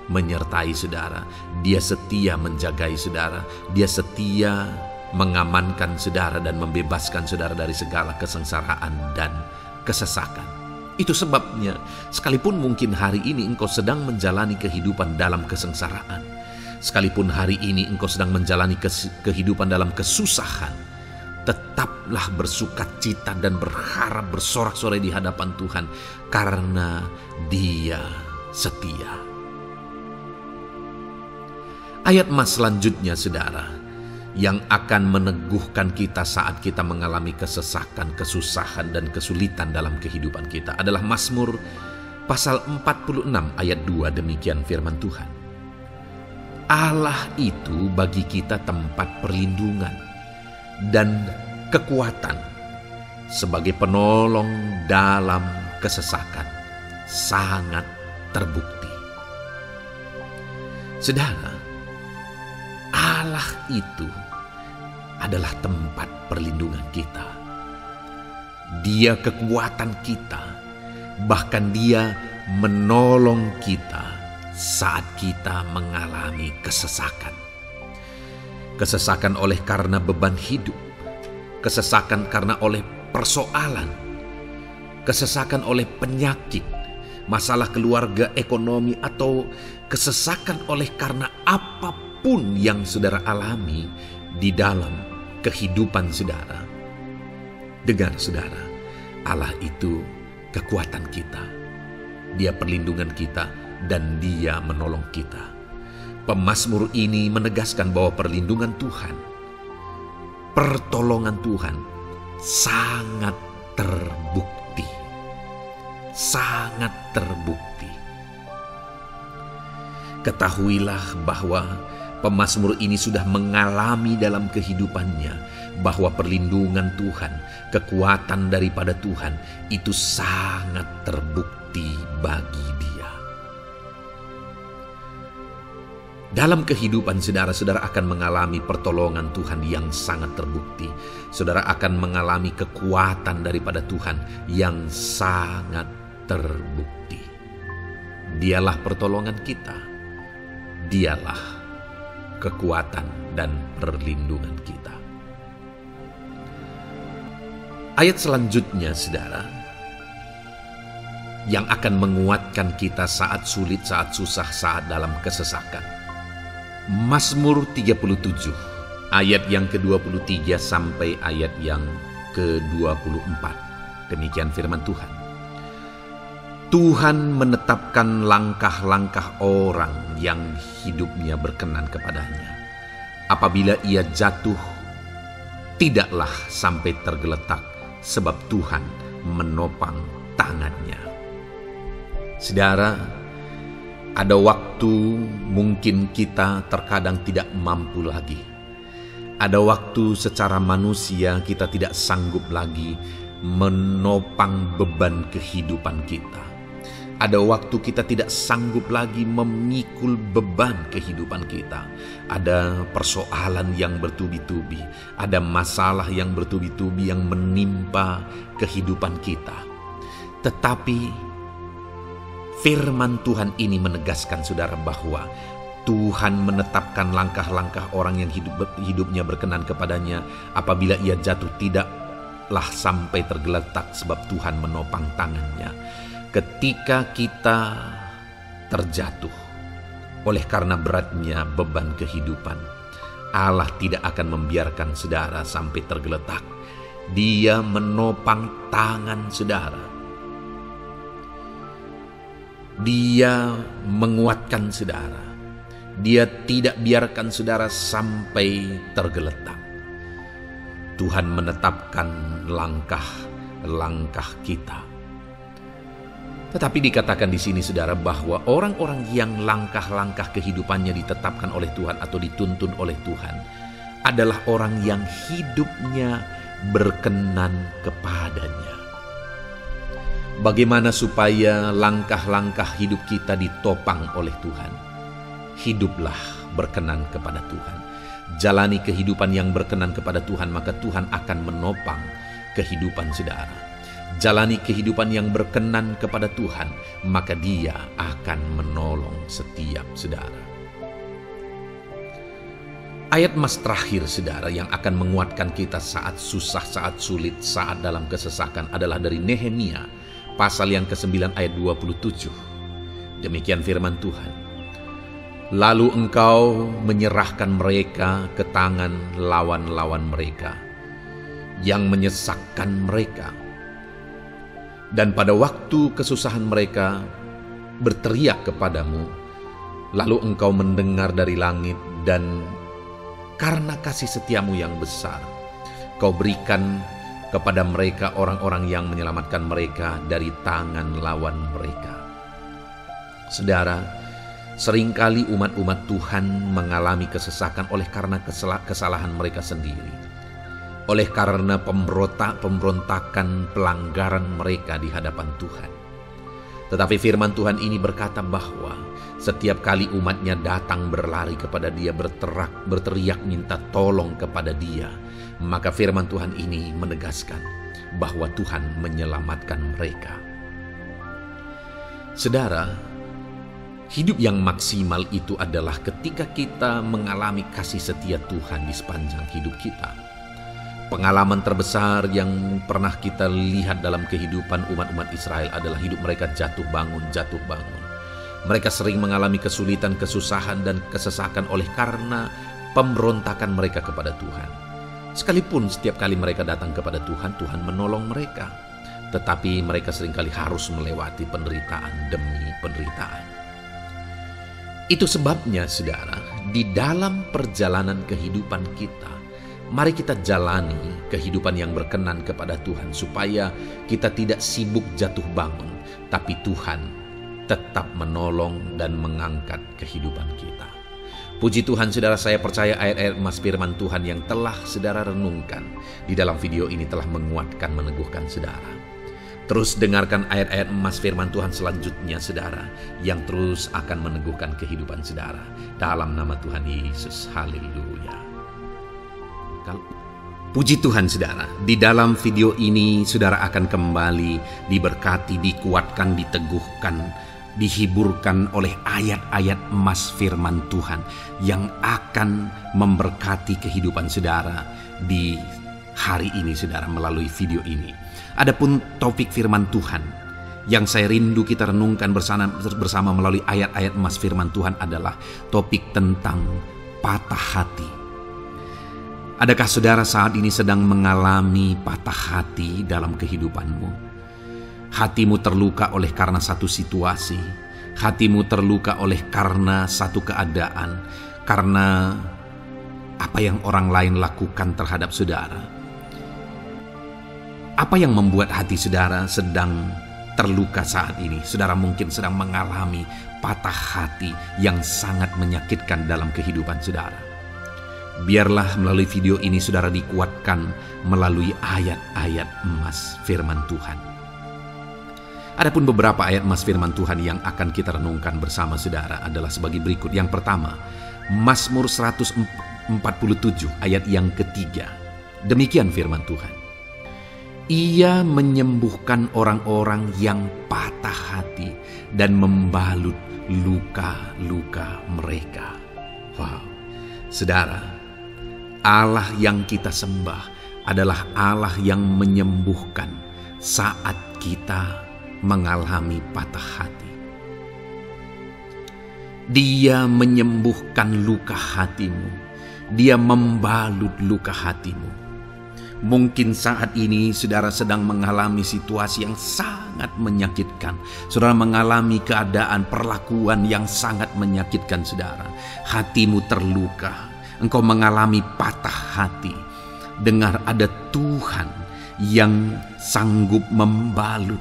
menyertai saudara, Dia setia menjagai saudara, Dia setia mengamankan saudara dan membebaskan saudara dari segala kesengsaraan dan kesesakan. Itu sebabnya sekalipun mungkin hari ini engkau sedang menjalani kehidupan dalam kesengsaraan, Sekalipun hari ini engkau sedang menjalani kehidupan dalam kesusahan, tetaplah bersukacita dan berharap bersorak-sorai di hadapan Tuhan, karena Dia setia. Ayat mas selanjutnya, saudara, yang akan meneguhkan kita saat kita mengalami kesesakan, kesusahan, dan kesulitan dalam kehidupan kita adalah Mazmur pasal 46 ayat 2. Demikian firman Tuhan. Allah itu bagi kita tempat perlindungan dan kekuatan sebagai penolong dalam kesesakan, sangat terbukti. Saudara, Allah itu adalah tempat perlindungan kita. Dia kekuatan kita, bahkan Dia menolong kita saat kita mengalami kesesakan. Kesesakan oleh karena beban hidup, kesesakan karena oleh persoalan, kesesakan oleh penyakit, masalah keluarga, ekonomi, atau kesesakan oleh karena apapun yang saudara alami di dalam kehidupan saudara. Dengar saudara, Allah itu kekuatan kita, Dia perlindungan kita, dan Dia menolong kita. Pemazmur ini menegaskan bahwa perlindungan Tuhan, pertolongan Tuhan sangat terbukti. Sangat terbukti. Ketahuilah bahwa pemazmur ini sudah mengalami dalam kehidupannya bahwa perlindungan Tuhan, kekuatan daripada Tuhan itu sangat terbukti bagi dia. Dalam kehidupan saudara akan mengalami pertolongan Tuhan yang sangat terbukti. Saudara akan mengalami kekuatan daripada Tuhan yang sangat terbukti. Dialah pertolongan kita. Dialah kekuatan dan perlindungan kita. Ayat selanjutnya, saudara, yang akan menguatkan kita saat sulit, saat susah, saat dalam kesesakan. Mazmur 37 ayat yang ke-23 sampai ayat yang ke-24. Demikian firman Tuhan. Tuhan menetapkan langkah-langkah orang yang hidupnya berkenan kepadanya. Apabila ia jatuh, tidaklah sampai tergeletak, sebab Tuhan menopang tangannya. Saudara, ada waktu mungkin kita terkadang tidak mampu lagi. Ada waktu secara manusia kita tidak sanggup lagi menopang beban kehidupan kita. Ada waktu kita tidak sanggup lagi memikul beban kehidupan kita. Ada persoalan yang bertubi-tubi, ada masalah yang bertubi-tubi yang menimpa kehidupan kita. Tetapi firman Tuhan ini menegaskan saudara bahwa Tuhan menetapkan langkah-langkah orang yang hidupnya berkenan kepadanya. Apabila ia jatuh, tidaklah sampai tergeletak, sebab Tuhan menopang tangannya. Ketika kita terjatuh oleh karena beratnya beban kehidupan, Allah tidak akan membiarkan saudara sampai tergeletak. Dia menopang tangan saudara. Dia menguatkan saudara. Dia tidak biarkan saudara sampai tergeletak. Tuhan menetapkan langkah-langkah kita. Tetapi dikatakan di sini saudara bahwa orang-orang yang langkah-langkah kehidupannya ditetapkan oleh Tuhan atau dituntun oleh Tuhan adalah orang yang hidupnya berkenan kepadanya. Bagaimana supaya langkah-langkah hidup kita ditopang oleh Tuhan? Hiduplah berkenan kepada Tuhan. Jalani kehidupan yang berkenan kepada Tuhan, maka Tuhan akan menopang kehidupan saudara. Jalani kehidupan yang berkenan kepada Tuhan, maka Dia akan menolong setiap saudara. Ayat mas terakhir saudara yang akan menguatkan kita saat susah, saat sulit, saat dalam kesesakan adalah dari Nehemia pasal yang ke-9 ayat 27. Demikian firman Tuhan. Lalu Engkau menyerahkan mereka ke tangan lawan-lawan mereka yang menyesakkan mereka. Dan pada waktu kesusahan mereka berteriak kepadamu, lalu Engkau mendengar dari langit, dan karena kasih setiamu yang besar, Kau berikan kepada mereka orang-orang yang menyelamatkan mereka dari tangan lawan mereka. Saudara, seringkali umat-umat Tuhan mengalami kesesakan oleh karena kesalahan mereka sendiri, oleh karena pemberontakan, pelanggaran mereka di hadapan Tuhan. Tetapi firman Tuhan ini berkata bahwa setiap kali umatnya datang berlari kepada Dia, berteriak minta tolong kepada Dia, maka firman Tuhan ini menegaskan bahwa Tuhan menyelamatkan mereka. Saudara, hidup yang maksimal itu adalah ketika kita mengalami kasih setia Tuhan di sepanjang hidup kita. Pengalaman terbesar yang pernah kita lihat dalam kehidupan umat-umat Israel adalah hidup mereka jatuh bangun. Mereka sering mengalami kesulitan, kesusahan, dan kesesakan oleh karena pemberontakan mereka kepada Tuhan. Sekalipun setiap kali mereka datang kepada Tuhan, Tuhan menolong mereka. Tetapi mereka seringkali harus melewati penderitaan demi penderitaan. Itu sebabnya, saudara, di dalam perjalanan kehidupan kita, mari kita jalani kehidupan yang berkenan kepada Tuhan, supaya kita tidak sibuk jatuh bangun, tapi Tuhan tetap menolong dan mengangkat kehidupan kita. Puji Tuhan, saudara, saya percaya ayat-ayat emas firman Tuhan yang telah saudara renungkan di dalam video ini telah menguatkan, meneguhkan saudara. Terus dengarkan ayat-ayat emas firman Tuhan selanjutnya, saudara, yang terus akan meneguhkan kehidupan saudara. Dalam nama Tuhan Yesus, haleluya. Puji Tuhan, saudara, di dalam video ini saudara akan kembali diberkati, dikuatkan, diteguhkan, dihiburkan oleh ayat-ayat emas firman Tuhan yang akan memberkati kehidupan saudara di hari ini, saudara, melalui video ini. Adapun topik firman Tuhan yang saya rindu kita renungkan bersama melalui ayat-ayat emas firman Tuhan adalah topik tentang patah hati. Adakah saudara saat ini sedang mengalami patah hati dalam kehidupanmu? Hatimu terluka oleh karena satu situasi, hatimu terluka oleh karena satu keadaan, karena apa yang orang lain lakukan terhadap saudara. Apa yang membuat hati saudara sedang terluka saat ini? Saudara mungkin sedang mengalami patah hati yang sangat menyakitkan dalam kehidupan saudara. Biarlah melalui video ini saudara dikuatkan melalui ayat-ayat emas firman Tuhan. Adapun beberapa ayat emas firman Tuhan yang akan kita renungkan bersama saudara adalah sebagai berikut. Yang pertama, Mazmur 147 ayat yang ketiga. Demikian firman Tuhan. Ia menyembuhkan orang-orang yang patah hati dan membalut luka-luka mereka. Wow, saudara, Allah yang kita sembah adalah Allah yang menyembuhkan saat kita mengalami patah hati. Dia menyembuhkan luka hatimu. Dia membalut luka hatimu. Mungkin saat ini saudara sedang mengalami situasi yang sangat menyakitkan. Saudara mengalami keadaan perlakuan yang sangat menyakitkan saudara. Hatimu terluka. Engkau mengalami patah hati. Dengar, ada Tuhan yang sanggup membalut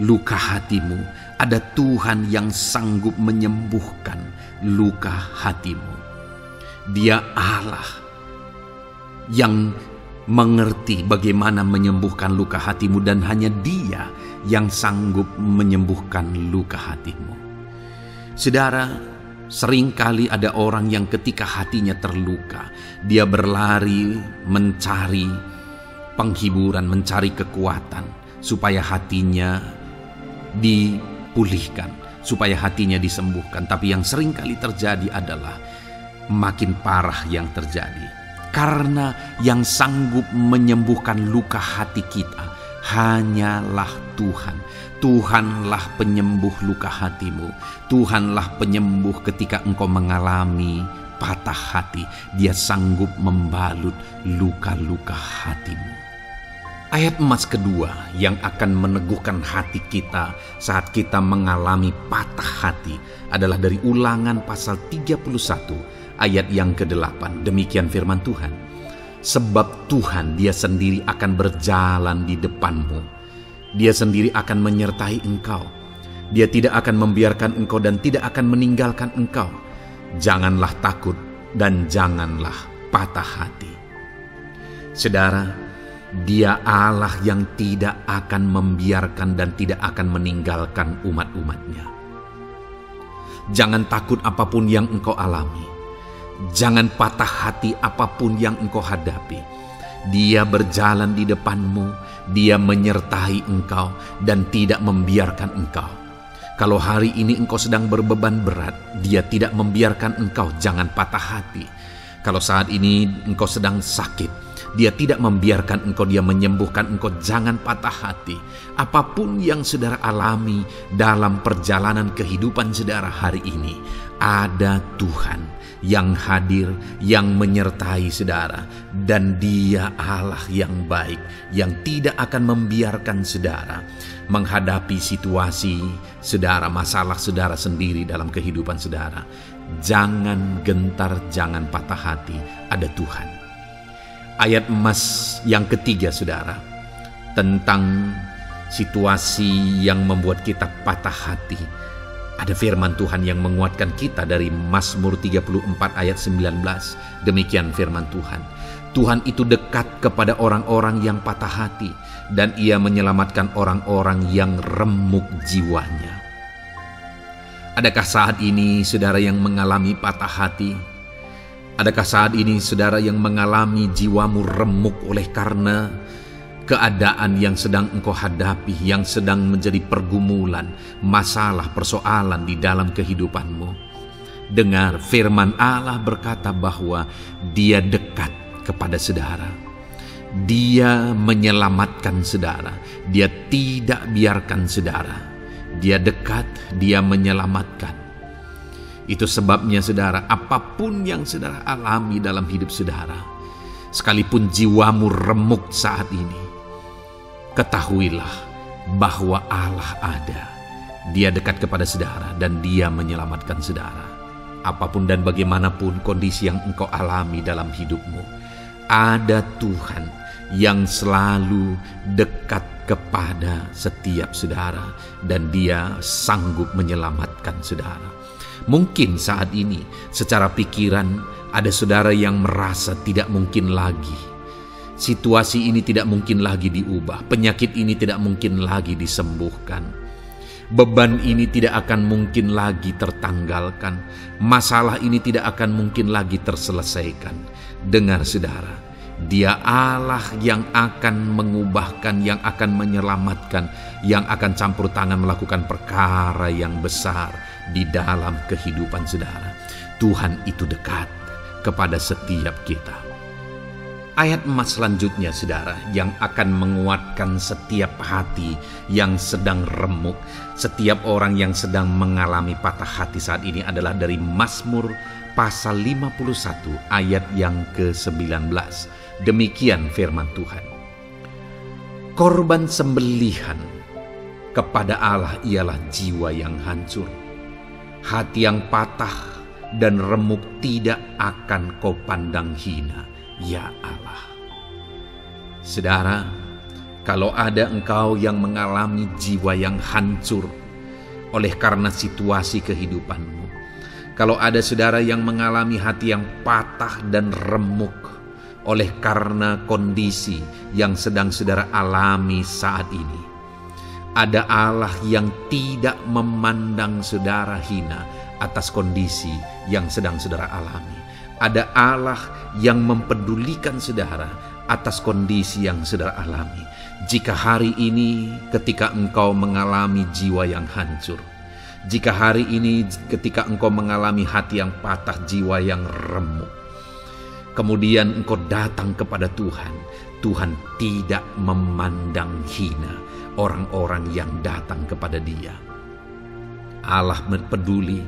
luka hatimu. Ada Tuhan yang sanggup menyembuhkan luka hatimu. Dia Allah yang mengerti bagaimana menyembuhkan luka hatimu, dan hanya Dia yang sanggup menyembuhkan luka hatimu. Saudara, seringkali ada orang yang ketika hatinya terluka, dia berlari mencari penghiburan, mencari kekuatan supaya hatinya dipulihkan, supaya hatinya disembuhkan. Tapi yang seringkali terjadi adalah makin parah yang terjadi. Karena yang sanggup menyembuhkan luka hati kita hanyalah Tuhan. Tuhanlah penyembuh luka hatimu. Tuhanlah penyembuh ketika engkau mengalami patah hati. Dia sanggup membalut luka-luka hatimu. Ayat emas kedua yang akan meneguhkan hati kita saat kita mengalami patah hati adalah dari Ulangan pasal 31 ayat yang ke-8. Demikian firman Tuhan. Sebab Tuhan dia sendiri akan berjalan di depanmu. Dia sendiri akan menyertai engkau. Dia tidak akan membiarkan engkau dan tidak akan meninggalkan engkau. Janganlah takut dan janganlah patah hati. Saudara, Dia Allah yang tidak akan membiarkan dan tidak akan meninggalkan umat-umatnya. Jangan takut apapun yang engkau alami. Jangan patah hati apapun yang engkau hadapi. Dia berjalan di depanmu, Dia menyertai engkau dan tidak membiarkan engkau. Kalau hari ini engkau sedang berbeban berat, Dia tidak membiarkan engkau, jangan patah hati. Kalau saat ini engkau sedang sakit, Dia tidak membiarkan engkau, Dia menyembuhkan engkau, jangan patah hati. Apapun yang saudara alami dalam perjalanan kehidupan saudara hari ini, ada Tuhan yang hadir, yang menyertai saudara, dan Dia Allah yang baik, yang tidak akan membiarkan saudara menghadapi situasi saudara, masalah saudara sendiri dalam kehidupan saudara. Jangan gentar, jangan patah hati, ada Tuhan. Ayat emas yang ketiga saudara, tentang situasi yang membuat kita patah hati. Ada firman Tuhan yang menguatkan kita dari Mazmur 34 ayat 19. Demikian firman Tuhan. Tuhan itu dekat kepada orang-orang yang patah hati, dan Ia menyelamatkan orang-orang yang remuk jiwanya. Adakah saat ini saudara yang mengalami patah hati? Adakah saat ini saudara yang mengalami jiwamu remuk oleh karena keadaan yang sedang engkau hadapi, yang sedang menjadi pergumulan, masalah, persoalan di dalam kehidupanmu? Dengar, firman Allah berkata bahwa Dia dekat kepada saudara. Dia menyelamatkan saudara. Dia tidak biarkan saudara. Dia dekat, Dia menyelamatkan. Itu sebabnya saudara, apapun yang saudara alami dalam hidup saudara, sekalipun jiwamu remuk saat ini, ketahuilah bahwa Allah ada. Dia dekat kepada saudara dan Dia menyelamatkan saudara. Apapun dan bagaimanapun kondisi yang engkau alami dalam hidupmu, ada Tuhan yang selalu dekat kepada setiap saudara dan Dia sanggup menyelamatkan saudara. Mungkin saat ini secara pikiran ada saudara yang merasa tidak mungkin lagi. Situasi ini tidak mungkin lagi diubah. Penyakit ini tidak mungkin lagi disembuhkan. Beban ini tidak akan mungkin lagi tertanggalkan. Masalah ini tidak akan mungkin lagi terselesaikan. Dengar saudara, Dia Allah yang akan mengubahkan, yang akan menyelamatkan, yang akan campur tangan melakukan perkara yang besar di dalam kehidupan saudara. Tuhan itu dekat kepada setiap kita. Ayat emas selanjutnya saudara, yang akan menguatkan setiap hati yang sedang remuk, setiap orang yang sedang mengalami patah hati saat ini adalah dari Mazmur pasal 51 ayat yang ke-19. Demikian firman Tuhan. Korban sembelihan kepada Allah ialah jiwa yang hancur. Hati yang patah dan remuk tidak akan kau pandang hina, ya Allah. Saudara, kalau ada engkau yang mengalami jiwa yang hancur oleh karena situasi kehidupanmu, kalau ada saudara yang mengalami hati yang patah dan remuk oleh karena kondisi yang sedang saudara alami saat ini, ada Allah yang tidak memandang saudara hina atas kondisi yang sedang saudara alami. Ada Allah yang mempedulikan saudara atas kondisi yang saudara alami. Jika hari ini ketika engkau mengalami jiwa yang hancur, jika hari ini ketika engkau mengalami hati yang patah, jiwa yang remuk, kemudian engkau datang kepada Tuhan, Tuhan tidak memandang hina orang-orang yang datang kepada Dia. Allah peduli,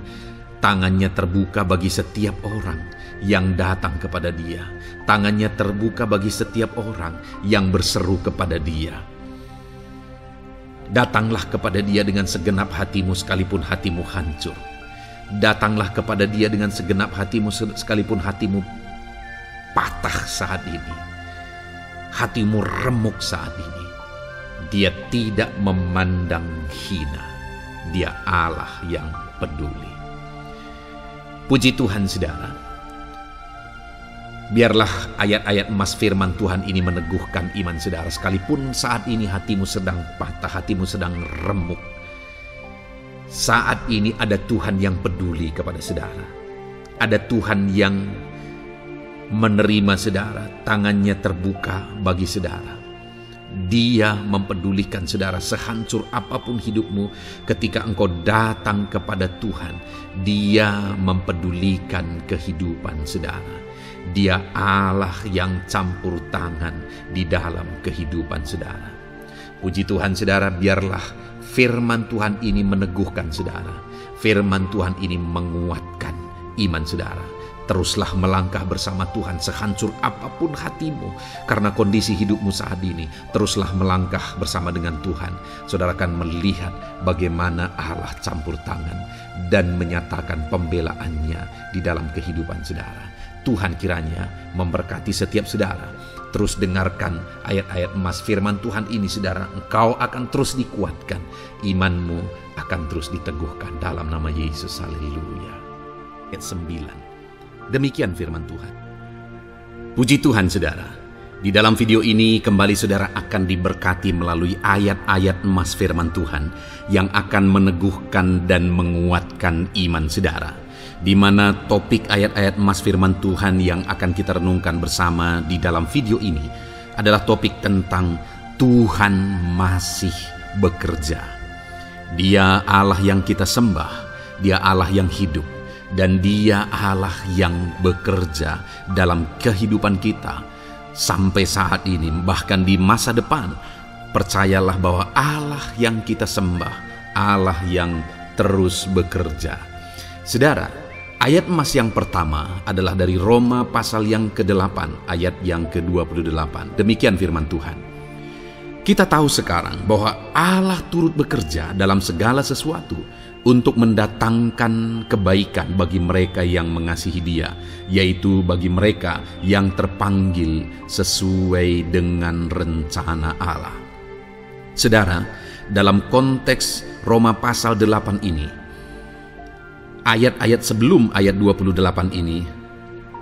tangannya terbuka bagi setiap orang yang datang kepada Dia. Tangannya terbuka bagi setiap orang yang berseru kepada Dia. Datanglah kepada Dia dengan segenap hatimu sekalipun hatimu hancur. Datanglah kepada Dia dengan segenap hatimu sekalipun hatimu patah saat ini. Hatimu remuk saat ini. Dia tidak memandang hina. Dia Allah yang peduli. Puji Tuhan, saudara. Biarlah ayat-ayat emas firman Tuhan ini meneguhkan iman saudara. Sekalipun saat ini hatimu sedang patah, hatimu sedang remuk. Saat ini ada Tuhan yang peduli kepada saudara. Ada Tuhan yang menerima saudara, tangannya terbuka bagi saudara. Dia mempedulikan saudara sehancur apapun hidupmu. Ketika engkau datang kepada Tuhan, Dia mempedulikan kehidupan saudara. Dia Allah yang campur tangan di dalam kehidupan saudara. Puji Tuhan saudara, biarlah firman Tuhan ini meneguhkan saudara. Firman Tuhan ini menguatkan iman saudara. Teruslah melangkah bersama Tuhan sehancur apapun hatimu karena kondisi hidupmu saat ini. Teruslah melangkah bersama dengan Tuhan. Saudara akan melihat bagaimana Allah campur tangan dan menyatakan pembelaannya di dalam kehidupan saudara. Tuhan kiranya memberkati setiap saudara. Terus dengarkan ayat-ayat emas firman Tuhan ini saudara. Engkau akan terus dikuatkan. Imanmu akan terus diteguhkan dalam nama Yesus. Haleluya. Ayat 9. Demikian firman Tuhan. Puji Tuhan saudara. Di dalam video ini kembali saudara akan diberkati melalui ayat-ayat emas firman Tuhan yang akan meneguhkan dan menguatkan iman saudara. Di mana topik ayat-ayat emas firman Tuhan yang akan kita renungkan bersama di dalam video ini adalah topik tentang Tuhan masih bekerja. Dia Allah yang kita sembah, Dia Allah yang hidup, dan Dia Allah yang bekerja dalam kehidupan kita sampai saat ini, bahkan di masa depan. Percayalah bahwa Allah yang kita sembah, Allah yang terus bekerja. Saudara, ayat emas yang pertama adalah dari Roma pasal yang ke-8 ayat yang ke-28. Demikian firman Tuhan. Kita tahu sekarang bahwa Allah turut bekerja dalam segala sesuatu untuk mendatangkan kebaikan bagi mereka yang mengasihi Dia, yaitu bagi mereka yang terpanggil sesuai dengan rencana Allah. Saudara, dalam konteks Roma pasal 8 ini, ayat-ayat sebelum ayat 28 ini,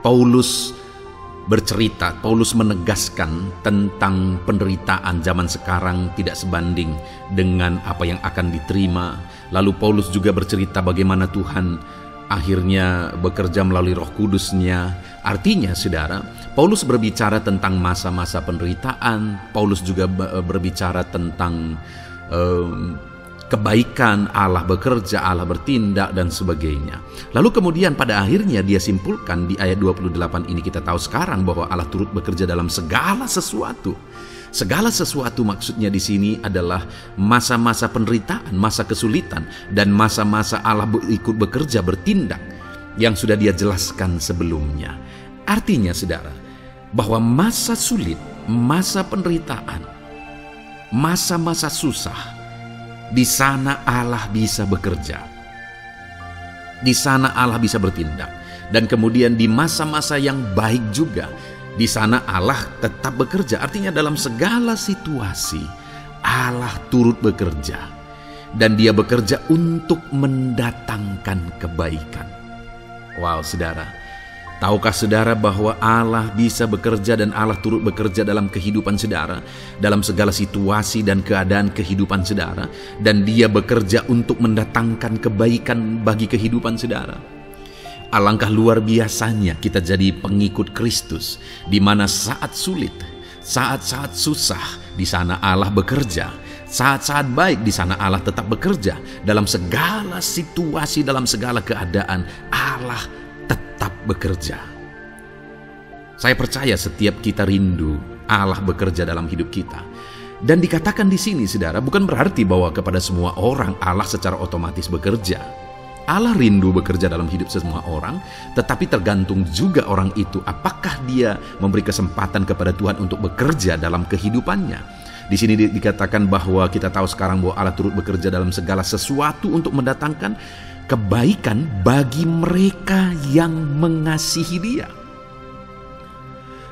Paulus menegaskan tentang penderitaan zaman sekarang tidak sebanding dengan apa yang akan diterima. Lalu Paulus juga bercerita bagaimana Tuhan akhirnya bekerja melalui Roh Kudus-Nya. Artinya saudara, Paulus berbicara tentang masa-masa penderitaan. Paulus juga berbicara tentang kebaikan, Allah bekerja, Allah bertindak, dan sebagainya. Lalu kemudian pada akhirnya dia simpulkan di ayat 28 ini, kita tahu sekarang bahwa Allah turut bekerja dalam segala sesuatu. Segala sesuatu maksudnya di sini adalah masa-masa penderitaan, masa kesulitan, dan masa-masa Allah ikut bekerja, bertindak yang sudah Dia jelaskan sebelumnya. Artinya saudara, bahwa masa sulit, masa penderitaan, masa-masa susah, di sana Allah bisa bekerja. Di sana Allah bisa bertindak. Dan kemudian di masa-masa yang baik juga, di sana Allah tetap bekerja. Artinya dalam segala situasi Allah turut bekerja. Dan Dia bekerja untuk mendatangkan kebaikan. Wow saudara, tahukah saudara bahwa Allah bisa bekerja dan Allah turut bekerja dalam kehidupan saudara, dalam segala situasi dan keadaan kehidupan saudara, dan Dia bekerja untuk mendatangkan kebaikan bagi kehidupan saudara. Alangkah luar biasanya kita jadi pengikut Kristus, di mana saat sulit, saat-saat susah, di sana Allah bekerja. Saat-saat baik, di sana Allah tetap bekerja. Dalam segala situasi, dalam segala keadaan, Allah tetap bekerja. Saya percaya setiap kita rindu Allah bekerja dalam hidup kita. Dan dikatakan di sini, saudara, bukan berarti bahwa kepada semua orang Allah secara otomatis bekerja. Allah rindu bekerja dalam hidup semua orang, tetapi tergantung juga orang itu apakah dia memberi kesempatan kepada Tuhan untuk bekerja dalam kehidupannya. Di sini dikatakan bahwa kita tahu sekarang bahwa Allah turut bekerja dalam segala sesuatu untuk mendatangkan kebaikan bagi mereka yang mengasihi Dia.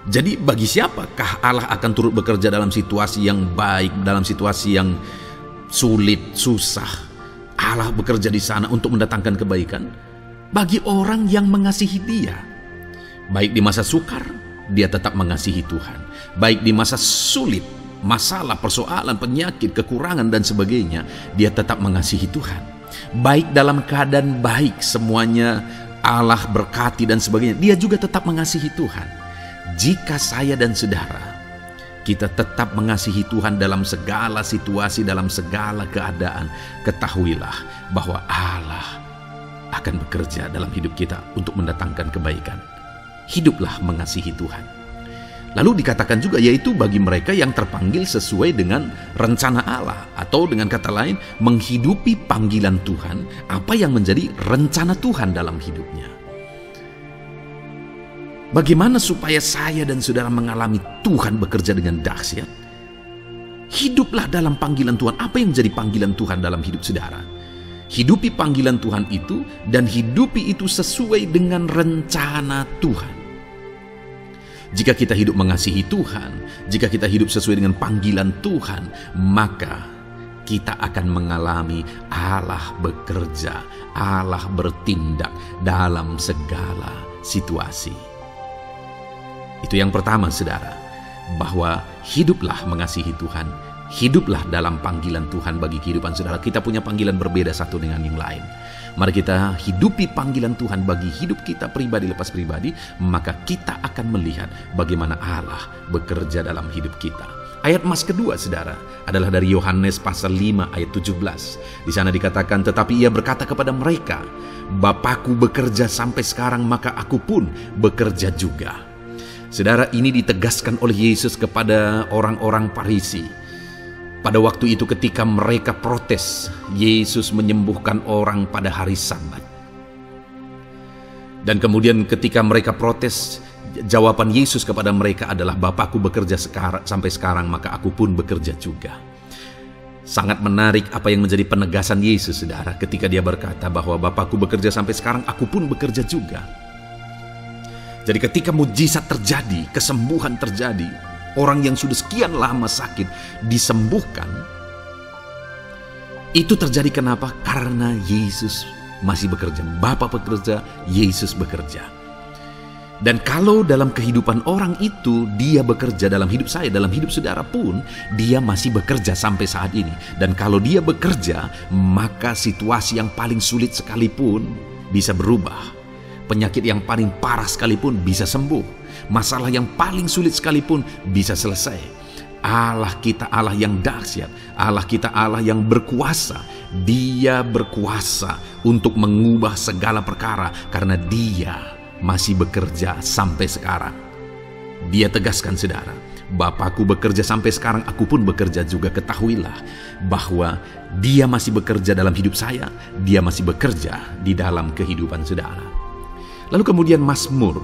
Jadi bagi siapakah Allah akan turut bekerja dalam situasi yang baik, dalam situasi yang sulit, susah? Allah bekerja di sana untuk mendatangkan kebaikan bagi orang yang mengasihi Dia. Baik di masa sukar, dia tetap mengasihi Tuhan. Baik di masa sulit, masalah, persoalan, penyakit, kekurangan dan sebagainya, dia tetap mengasihi Tuhan. Baik dalam keadaan baik, semuanya Allah berkati dan sebagainya, dia juga tetap mengasihi Tuhan. Jika saya dan saudara kita tetap mengasihi Tuhan dalam segala situasi, dalam segala keadaan, ketahuilah bahwa Allah akan bekerja dalam hidup kita untuk mendatangkan kebaikan. Hiduplah mengasihi Tuhan. Lalu dikatakan juga, yaitu bagi mereka yang terpanggil sesuai dengan rencana Allah, atau dengan kata lain, menghidupi panggilan Tuhan, apa yang menjadi rencana Tuhan dalam hidupnya. Bagaimana supaya saya dan saudara mengalami Tuhan bekerja dengan dahsyat? Hiduplah dalam panggilan Tuhan. Apa yang menjadi panggilan Tuhan dalam hidup saudara? Hidupi panggilan Tuhan itu, dan hidupi itu sesuai dengan rencana Tuhan. Jika kita hidup mengasihi Tuhan, jika kita hidup sesuai dengan panggilan Tuhan, maka kita akan mengalami Allah bekerja, Allah bertindak dalam segala situasi. Itu yang pertama, saudara, bahwa hiduplah mengasihi Tuhan, hiduplah dalam panggilan Tuhan bagi kehidupan saudara. Kita punya panggilan berbeda satu dengan yang lain. Mari kita hidupi panggilan Tuhan bagi hidup kita pribadi lepas pribadi, maka kita akan melihat bagaimana Allah bekerja dalam hidup kita. Ayat emas kedua, saudara, adalah dari Yohanes pasal 5 ayat 17. Di sana dikatakan, tetapi ia berkata kepada mereka, Bapakku bekerja sampai sekarang, maka aku pun bekerja juga. Saudara, ini ditegaskan oleh Yesus kepada orang-orang Farisi. Pada waktu itu ketika mereka protes, Yesus menyembuhkan orang pada hari Sabat. Dan kemudian ketika mereka protes, jawaban Yesus kepada mereka adalah, Bapakku bekerja sampai sekarang, maka aku pun bekerja juga. Sangat menarik apa yang menjadi penegasan Yesus, saudara, ketika dia berkata bahwa Bapakku bekerja sampai sekarang, aku pun bekerja juga. Jadi ketika mujizat terjadi, kesembuhan terjadi, orang yang sudah sekian lama sakit disembuhkan, itu terjadi kenapa? Karena Yesus masih bekerja. Bapa bekerja, Yesus bekerja. Dan kalau dalam kehidupan orang itu, dia bekerja dalam hidup saya, dalam hidup saudara pun, dia masih bekerja sampai saat ini. Dan kalau dia bekerja, maka situasi yang paling sulit sekalipun bisa berubah. Penyakit yang paling parah sekalipun bisa sembuh. Masalah yang paling sulit sekalipun bisa selesai. Allah kita Allah yang dahsyat. Allah kita Allah yang berkuasa. Dia berkuasa untuk mengubah segala perkara karena Dia masih bekerja sampai sekarang. Dia tegaskan, saudara, Bapakku bekerja sampai sekarang, aku pun bekerja juga. Ketahuilah bahwa Dia masih bekerja dalam hidup saya. Dia masih bekerja di dalam kehidupan saudara. Lalu kemudian Mazmur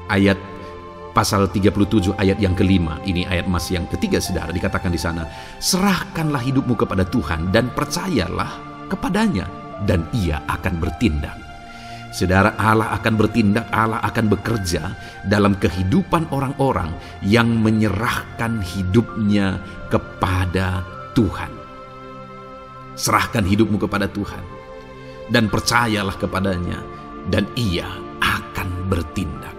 ayat pasal 37 ayat yang kelima, ini ayat emas yang ketiga, saudara, dikatakan di sana, serahkanlah hidupmu kepada Tuhan dan percayalah kepadanya dan Ia akan bertindak. Saudara, Allah akan bertindak, Allah akan bekerja dalam kehidupan orang-orang yang menyerahkan hidupnya kepada Tuhan. Serahkan hidupmu kepada Tuhan dan percayalah kepadanya dan Ia akan bertindak.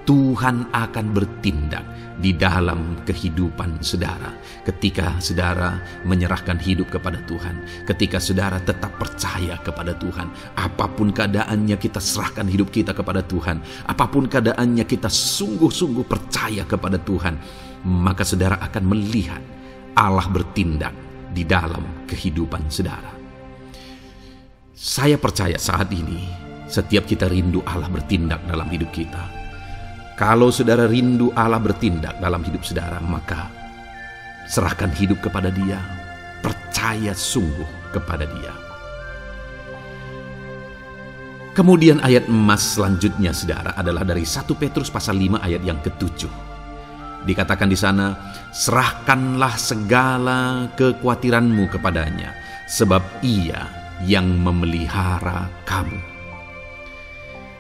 Tuhan akan bertindak di dalam kehidupan saudara ketika saudara menyerahkan hidup kepada Tuhan, ketika saudara tetap percaya kepada Tuhan. Apapun keadaannya, kita serahkan hidup kita kepada Tuhan. Apapun keadaannya, kita sungguh-sungguh percaya kepada Tuhan, maka saudara akan melihat Allah bertindak di dalam kehidupan saudara. Saya percaya saat ini setiap kita rindu Allah bertindak dalam hidup kita. Kalau saudara rindu Allah bertindak dalam hidup saudara, maka serahkan hidup kepada Dia, percaya sungguh kepada Dia. Kemudian ayat emas selanjutnya saudara adalah dari 1 Petrus pasal 5 ayat yang ke-7. Dikatakan di sana, serahkanlah segala kekhawatiranmu kepadanya, sebab Ia yang memelihara kamu.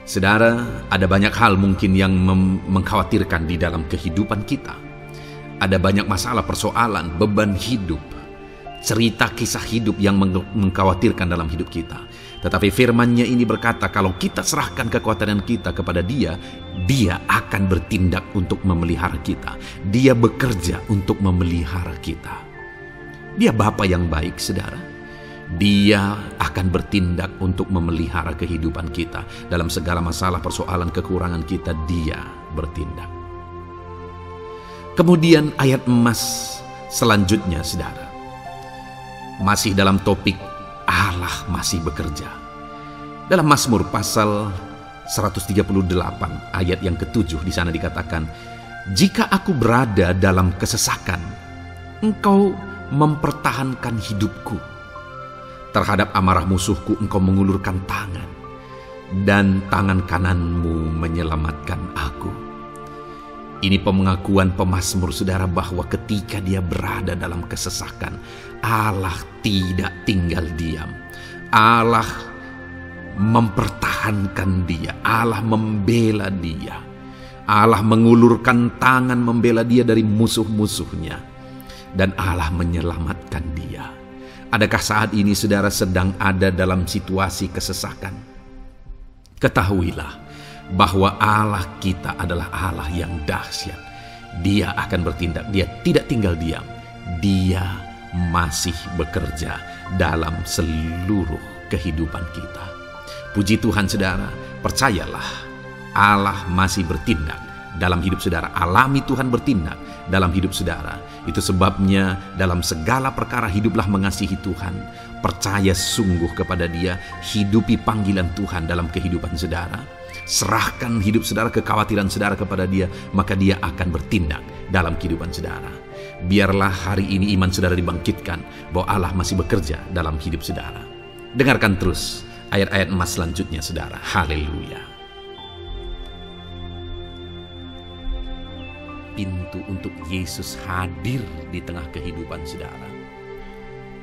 Saudara, ada banyak hal mungkin yang mengkhawatirkan di dalam kehidupan kita. Ada banyak masalah, persoalan, beban hidup, cerita kisah hidup yang mengkhawatirkan dalam hidup kita. Tetapi firman-Nya ini berkata, kalau kita serahkan kekhawatiran kita kepada Dia, Dia akan bertindak untuk memelihara kita. Dia bekerja untuk memelihara kita. Dia Bapa yang baik, saudara. Dia akan bertindak untuk memelihara kehidupan kita. Dalam segala masalah, persoalan, kekurangan kita, Dia bertindak. Kemudian ayat emas selanjutnya, saudara, masih dalam topik Allah masih bekerja. Dalam Mazmur pasal 138 ayat yang ke-7 di sana dikatakan, jika aku berada dalam kesesakan, Engkau mempertahankan hidupku. Terhadap amarah musuhku Engkau mengulurkan tangan, dan tangan kananmu menyelamatkan aku. Ini pengakuan pemazmur saudara bahwa ketika dia berada dalam kesesakan, Allah tidak tinggal diam. Allah mempertahankan dia. Allah membela dia. Allah mengulurkan tangan membela dia dari musuh-musuhnya. Dan Allah menyelamatkan dia. Adakah saat ini saudara sedang ada dalam situasi kesesakan? Ketahuilah bahwa Allah kita adalah Allah yang dahsyat. Dia akan bertindak, Dia tidak tinggal diam. Dia masih bekerja dalam seluruh kehidupan kita. Puji Tuhan saudara, percayalah Allah masih bertindak dalam hidup saudara. Alami Tuhan bertindak dalam hidup saudara. Itu sebabnya dalam segala perkara hiduplah mengasihi Tuhan. Percaya sungguh kepada Dia, hidupi panggilan Tuhan dalam kehidupan saudara. Serahkan hidup saudara, kekhawatiran saudara kepada Dia, maka Dia akan bertindak dalam kehidupan saudara. Biarlah hari ini iman saudara dibangkitkan bahwa Allah masih bekerja dalam hidup saudara. Dengarkan terus ayat-ayat emas selanjutnya saudara. Haleluya. Pintu untuk Yesus hadir di tengah kehidupan saudara.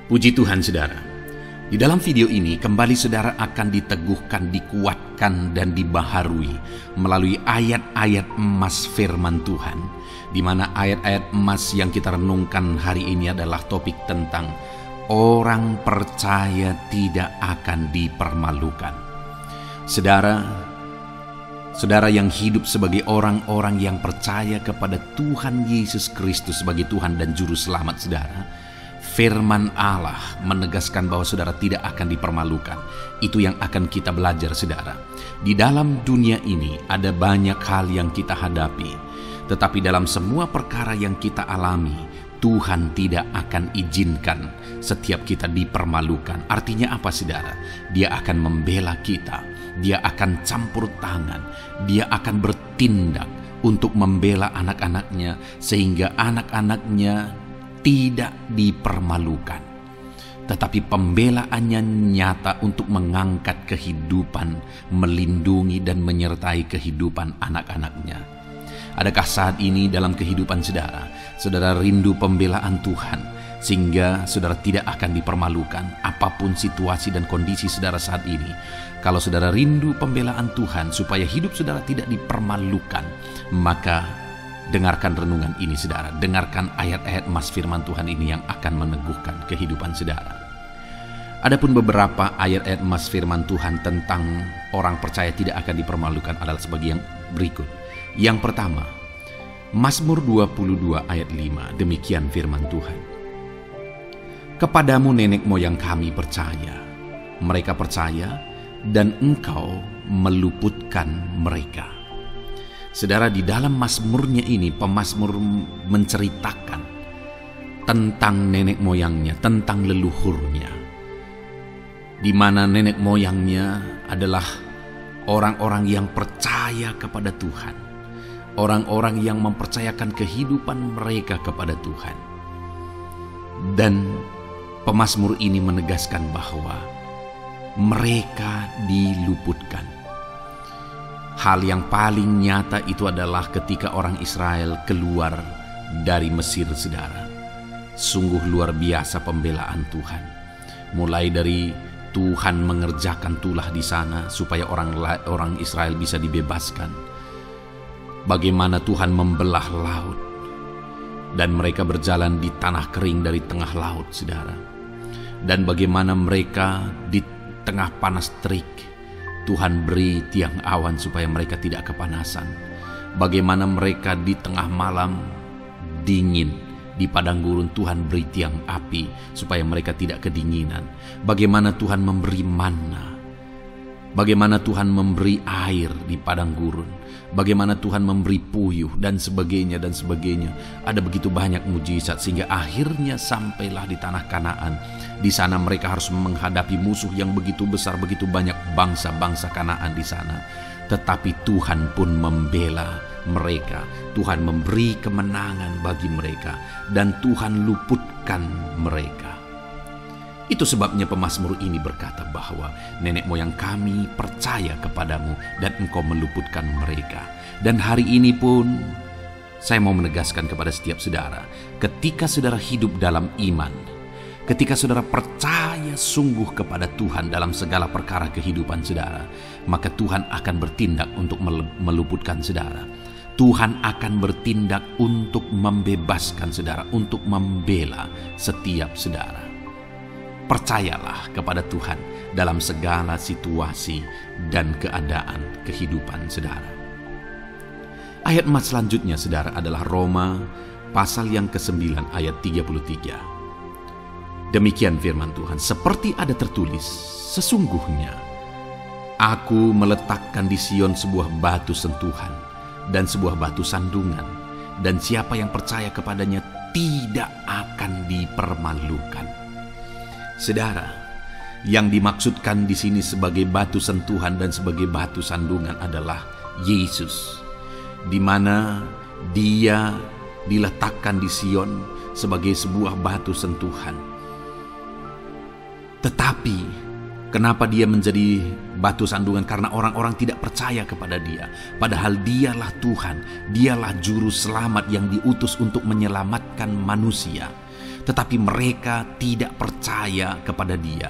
Puji Tuhan saudara. Di dalam video ini kembali saudara akan diteguhkan, dikuatkan dan dibaharui melalui ayat-ayat emas firman Tuhan, di mana ayat-ayat emas yang kita renungkan hari ini adalah topik tentang orang percaya tidak akan dipermalukan. Saudara yang hidup sebagai orang-orang yang percaya kepada Tuhan Yesus Kristus sebagai Tuhan dan Juru Selamat saudara, firman Allah menegaskan bahwa saudara tidak akan dipermalukan. Itu yang akan kita belajar saudara. Di dalam dunia ini ada banyak hal yang kita hadapi. Tetapi dalam semua perkara yang kita alami, Tuhan tidak akan izinkan setiap kita dipermalukan. Artinya apa saudara? Dia akan membela kita. Dia akan campur tangan. Dia akan bertindak untuk membela anak-anaknya sehingga anak-anaknya tidak dipermalukan, tetapi pembelaannya nyata untuk mengangkat kehidupan, melindungi dan menyertai kehidupan anak-anaknya. Adakah saat ini dalam kehidupan saudara, saudara rindu pembelaan Tuhan sehingga saudara tidak akan dipermalukan apapun situasi dan kondisi saudara saat ini? Kalau saudara rindu pembelaan Tuhan supaya hidup saudara tidak dipermalukan, maka dengarkan renungan ini saudara, dengarkan ayat-ayat emas firman Tuhan ini yang akan meneguhkan kehidupan saudara. Adapun beberapa ayat-ayat emas firman Tuhan tentang orang percaya tidak akan dipermalukan adalah sebagai yang berikut. Yang pertama, Mazmur 22 ayat 5, demikian firman Tuhan. Kepadamu nenek moyang kami percaya, mereka percaya dan Engkau meluputkan mereka. Saudara, di dalam mazmurnya ini, pemazmur menceritakan tentang nenek moyangnya, tentang leluhurnya, di mana nenek moyangnya adalah orang-orang yang percaya kepada Tuhan. orang-orang yang mempercayakan kehidupan mereka kepada Tuhan. Dan pemazmur ini menegaskan bahwa mereka diluputkan. Hal yang paling nyata itu adalah ketika orang Israel keluar dari Mesir, saudara. Sungguh luar biasa pembelaan Tuhan. Mulai dari Tuhan mengerjakan tulah di sana supaya orang Israel bisa dibebaskan. Bagaimana Tuhan membelah laut dan mereka berjalan di tanah kering dari tengah laut, saudara. Dan bagaimana mereka di tengah panas terik, Tuhan beri tiang awan supaya mereka tidak kepanasan. Bagaimana mereka di tengah malam dingin, di padang gurun Tuhan beri tiang api supaya mereka tidak kedinginan. Bagaimana Tuhan memberi manna. Bagaimana Tuhan memberi air di padang gurun. Bagaimana Tuhan memberi puyuh dan sebagainya dan sebagainya. Ada begitu banyak mujizat sehingga akhirnya sampailah di tanah Kanaan. Di sana mereka harus menghadapi musuh yang begitu besar, begitu banyak bangsa-bangsa Kanaan di sana. Tetapi Tuhan pun membela mereka. Tuhan memberi kemenangan bagi mereka dan Tuhan luputkan mereka. Itu sebabnya pemazmur ini berkata bahwa nenek moyang kami percaya kepadamu dan engkau meluputkan mereka. Dan hari ini pun saya mau menegaskan kepada setiap saudara, ketika saudara hidup dalam iman, ketika saudara percaya sungguh kepada Tuhan dalam segala perkara kehidupan saudara, maka Tuhan akan bertindak untuk meluputkan saudara. Tuhan akan bertindak untuk membebaskan saudara, untuk membela setiap saudara. Percayalah kepada Tuhan dalam segala situasi dan keadaan kehidupan saudara. Ayat emas selanjutnya saudara adalah Roma pasal yang ke-9 ayat 33. Demikian firman Tuhan, seperti ada tertulis, sesungguhnya aku meletakkan di Sion sebuah batu sentuhan dan sebuah batu sandungan, dan siapa yang percaya kepadanya tidak akan dipermalukan. Saudara, yang dimaksudkan di sini sebagai batu sentuhan dan sebagai batu sandungan adalah Yesus, di mana Dia diletakkan di Sion sebagai sebuah batu sentuhan. Tetapi kenapa Dia menjadi batu sandungan? Karena orang-orang tidak percaya kepada Dia. Padahal Dialah Tuhan, Dialah juru selamat yang diutus untuk menyelamatkan manusia. Tetapi mereka tidak percaya kepada Dia.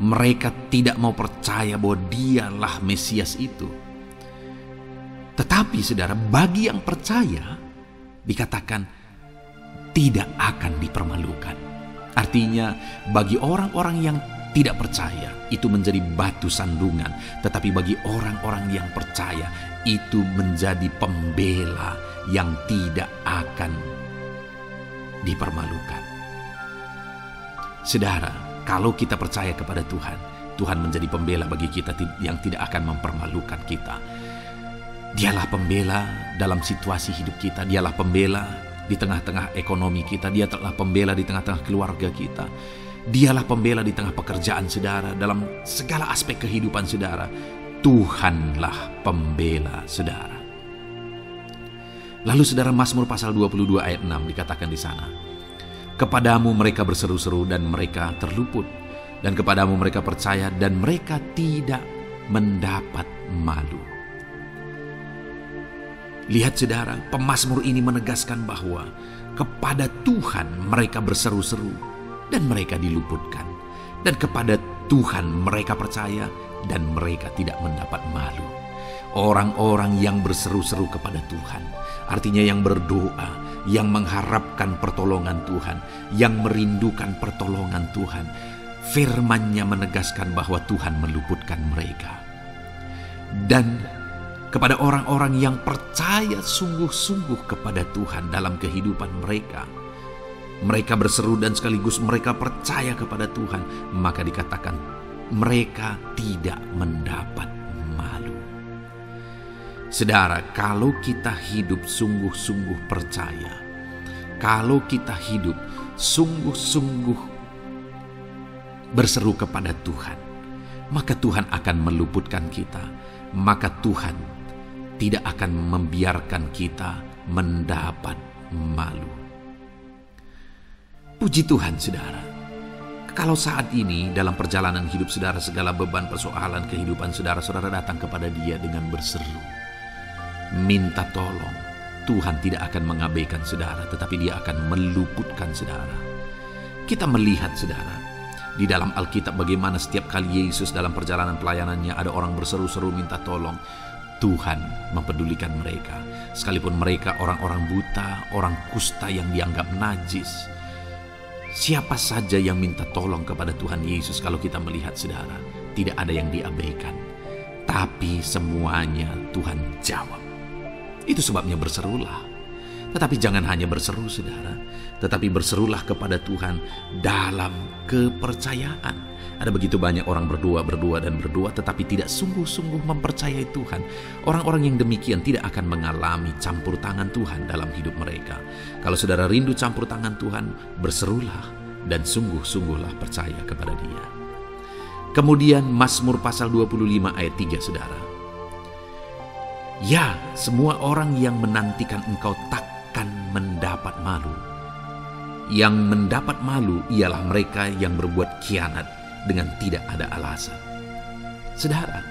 Mereka tidak mau percaya bahwa Dialah Mesias itu. Tetapi saudara, bagi yang percaya dikatakan tidak akan dipermalukan. Artinya bagi orang-orang yang tidak percaya itu menjadi batu sandungan, tetapi bagi orang-orang yang percaya itu menjadi pembela yang tidak akan dipermalukan. Saudara, kalau kita percaya kepada Tuhan, Tuhan menjadi pembela bagi kita yang tidak akan mempermalukan kita. Dialah pembela dalam situasi hidup kita, Dialah pembela di tengah-tengah ekonomi kita, Dialah pembela di tengah-tengah keluarga kita, Dialah pembela di tengah pekerjaan saudara, dalam segala aspek kehidupan saudara. Tuhanlah pembela saudara. Lalu saudara, Mazmur pasal 22 ayat 6 dikatakan di sana, kepadamu mereka berseru-seru dan mereka terluput, dan kepadamu mereka percaya dan mereka tidak mendapat malu. Lihat saudara, pemazmur ini menegaskan bahwa kepada Tuhan mereka berseru-seru dan mereka diluputkan, dan kepada Tuhan mereka percaya dan mereka tidak mendapat malu. Orang-orang yang berseru-seru kepada Tuhan, artinya yang berdoa, yang mengharapkan pertolongan Tuhan, yang merindukan pertolongan Tuhan, firman-Nya menegaskan bahwa Tuhan meluputkan mereka. Dan kepada orang-orang yang percaya sungguh-sungguh kepada Tuhan dalam kehidupan mereka, mereka berseru dan sekaligus mereka percaya kepada Tuhan, maka dikatakan mereka tidak mendapat malu. Saudara, kalau kita hidup sungguh-sungguh percaya, kalau kita hidup sungguh-sungguh berseru kepada Tuhan, maka Tuhan akan meluputkan kita. Maka Tuhan tidak akan membiarkan kita mendapat malu. Puji Tuhan saudara, kalau saat ini dalam perjalanan hidup saudara segala beban persoalan kehidupan saudara datang kepada Dia dengan berseru, minta tolong, Tuhan tidak akan mengabaikan saudara, tetapi Dia akan meluputkan saudara. Kita melihat saudara, di dalam Alkitab bagaimana setiap kali Yesus dalam perjalanan pelayanannya ada orang berseru-seru minta tolong, Tuhan mempedulikan mereka. Sekalipun mereka orang-orang buta, orang kusta yang dianggap najis. Siapa saja yang minta tolong kepada Tuhan Yesus, kalau kita melihat saudara, tidak ada yang diabaikan. Tapi semuanya Tuhan jawab. Itu sebabnya berserulah. Tetapi jangan hanya berseru saudara, tetapi berserulah kepada Tuhan dalam kepercayaan. Ada begitu banyak orang berdoa, tetapi tidak sungguh-sungguh mempercayai Tuhan. Orang-orang yang demikian tidak akan mengalami campur tangan Tuhan dalam hidup mereka. Kalau saudara rindu campur tangan Tuhan, berserulah dan sungguh-sungguhlah percaya kepada Dia. Kemudian Mazmur pasal 25 ayat 3 saudara. Ya, semua orang yang menantikan Engkau takkan mendapat malu. Yang mendapat malu ialah mereka yang berbuat khianat dengan tidak ada alasan. Saudara,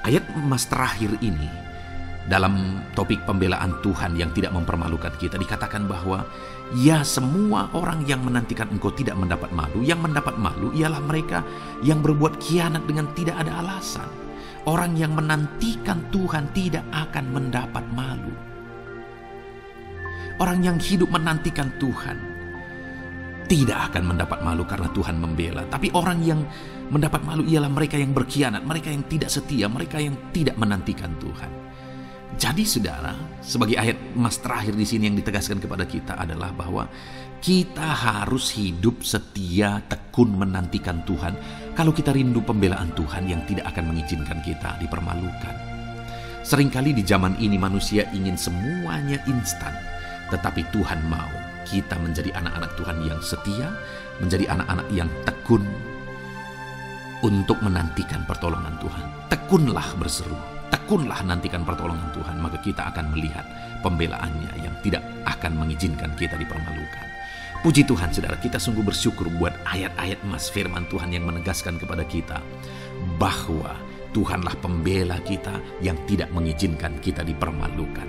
ayat emas terakhir ini dalam topik pembelaan Tuhan yang tidak mempermalukan kita dikatakan bahwa ya, semua orang yang menantikan Engkau tidak mendapat malu. Yang mendapat malu ialah mereka yang berbuat khianat dengan tidak ada alasan. Orang yang menantikan Tuhan tidak akan mendapat malu. Orang yang hidup menantikan Tuhan tidak akan mendapat malu karena Tuhan membela. Tapi orang yang mendapat malu ialah mereka yang berkhianat, mereka yang tidak setia, mereka yang tidak menantikan Tuhan. Jadi saudara, sebagai ayat emas terakhir di sini yang ditegaskan kepada kita adalah bahwa kita harus hidup setia, tekun menantikan Tuhan. Kalau kita rindu pembelaan Tuhan yang tidak akan mengizinkan kita dipermalukan. Seringkali di zaman ini manusia ingin semuanya instan, tetapi Tuhan mau kita menjadi anak-anak Tuhan yang setia, menjadi anak-anak yang tekun untuk menantikan pertolongan Tuhan. Tekunlah berseru, tekunlah nantikan pertolongan Tuhan, maka kita akan melihat pembelaannya yang tidak akan mengizinkan kita dipermalukan. Puji Tuhan saudara, kita sungguh bersyukur buat ayat-ayat emas firman Tuhan yang menegaskan kepada kita bahwa Tuhanlah pembela kita yang tidak mengizinkan kita dipermalukan.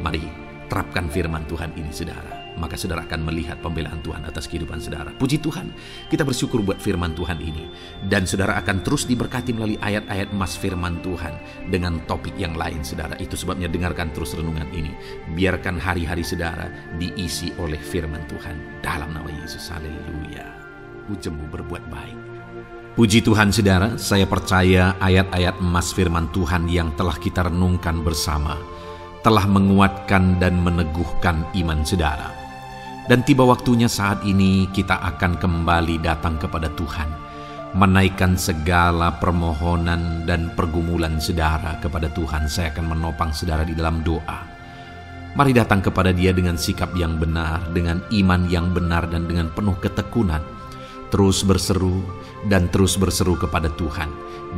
Mari terapkan firman Tuhan ini saudara, maka saudara akan melihat pembelaan Tuhan atas kehidupan saudara. Puji Tuhan, kita bersyukur buat firman Tuhan ini. Dan saudara akan terus diberkati melalui ayat-ayat emas firman Tuhan dengan topik yang lain saudara. Itu sebabnya dengarkan terus renungan ini. Biarkan hari-hari saudara diisi oleh firman Tuhan. Dalam nama Yesus, haleluya. Ujungmu berbuat baik. Puji Tuhan saudara, saya percaya ayat-ayat emas firman Tuhan yang telah kita renungkan bersama telah menguatkan dan meneguhkan iman saudara. Dan tiba waktunya saat ini kita akan kembali datang kepada Tuhan, menaikkan segala permohonan dan pergumulan saudara kepada Tuhan. Saya akan menopang saudara di dalam doa. Mari datang kepada Dia dengan sikap yang benar, dengan iman yang benar, dan dengan penuh ketekunan. Terus berseru dan terus berseru kepada Tuhan.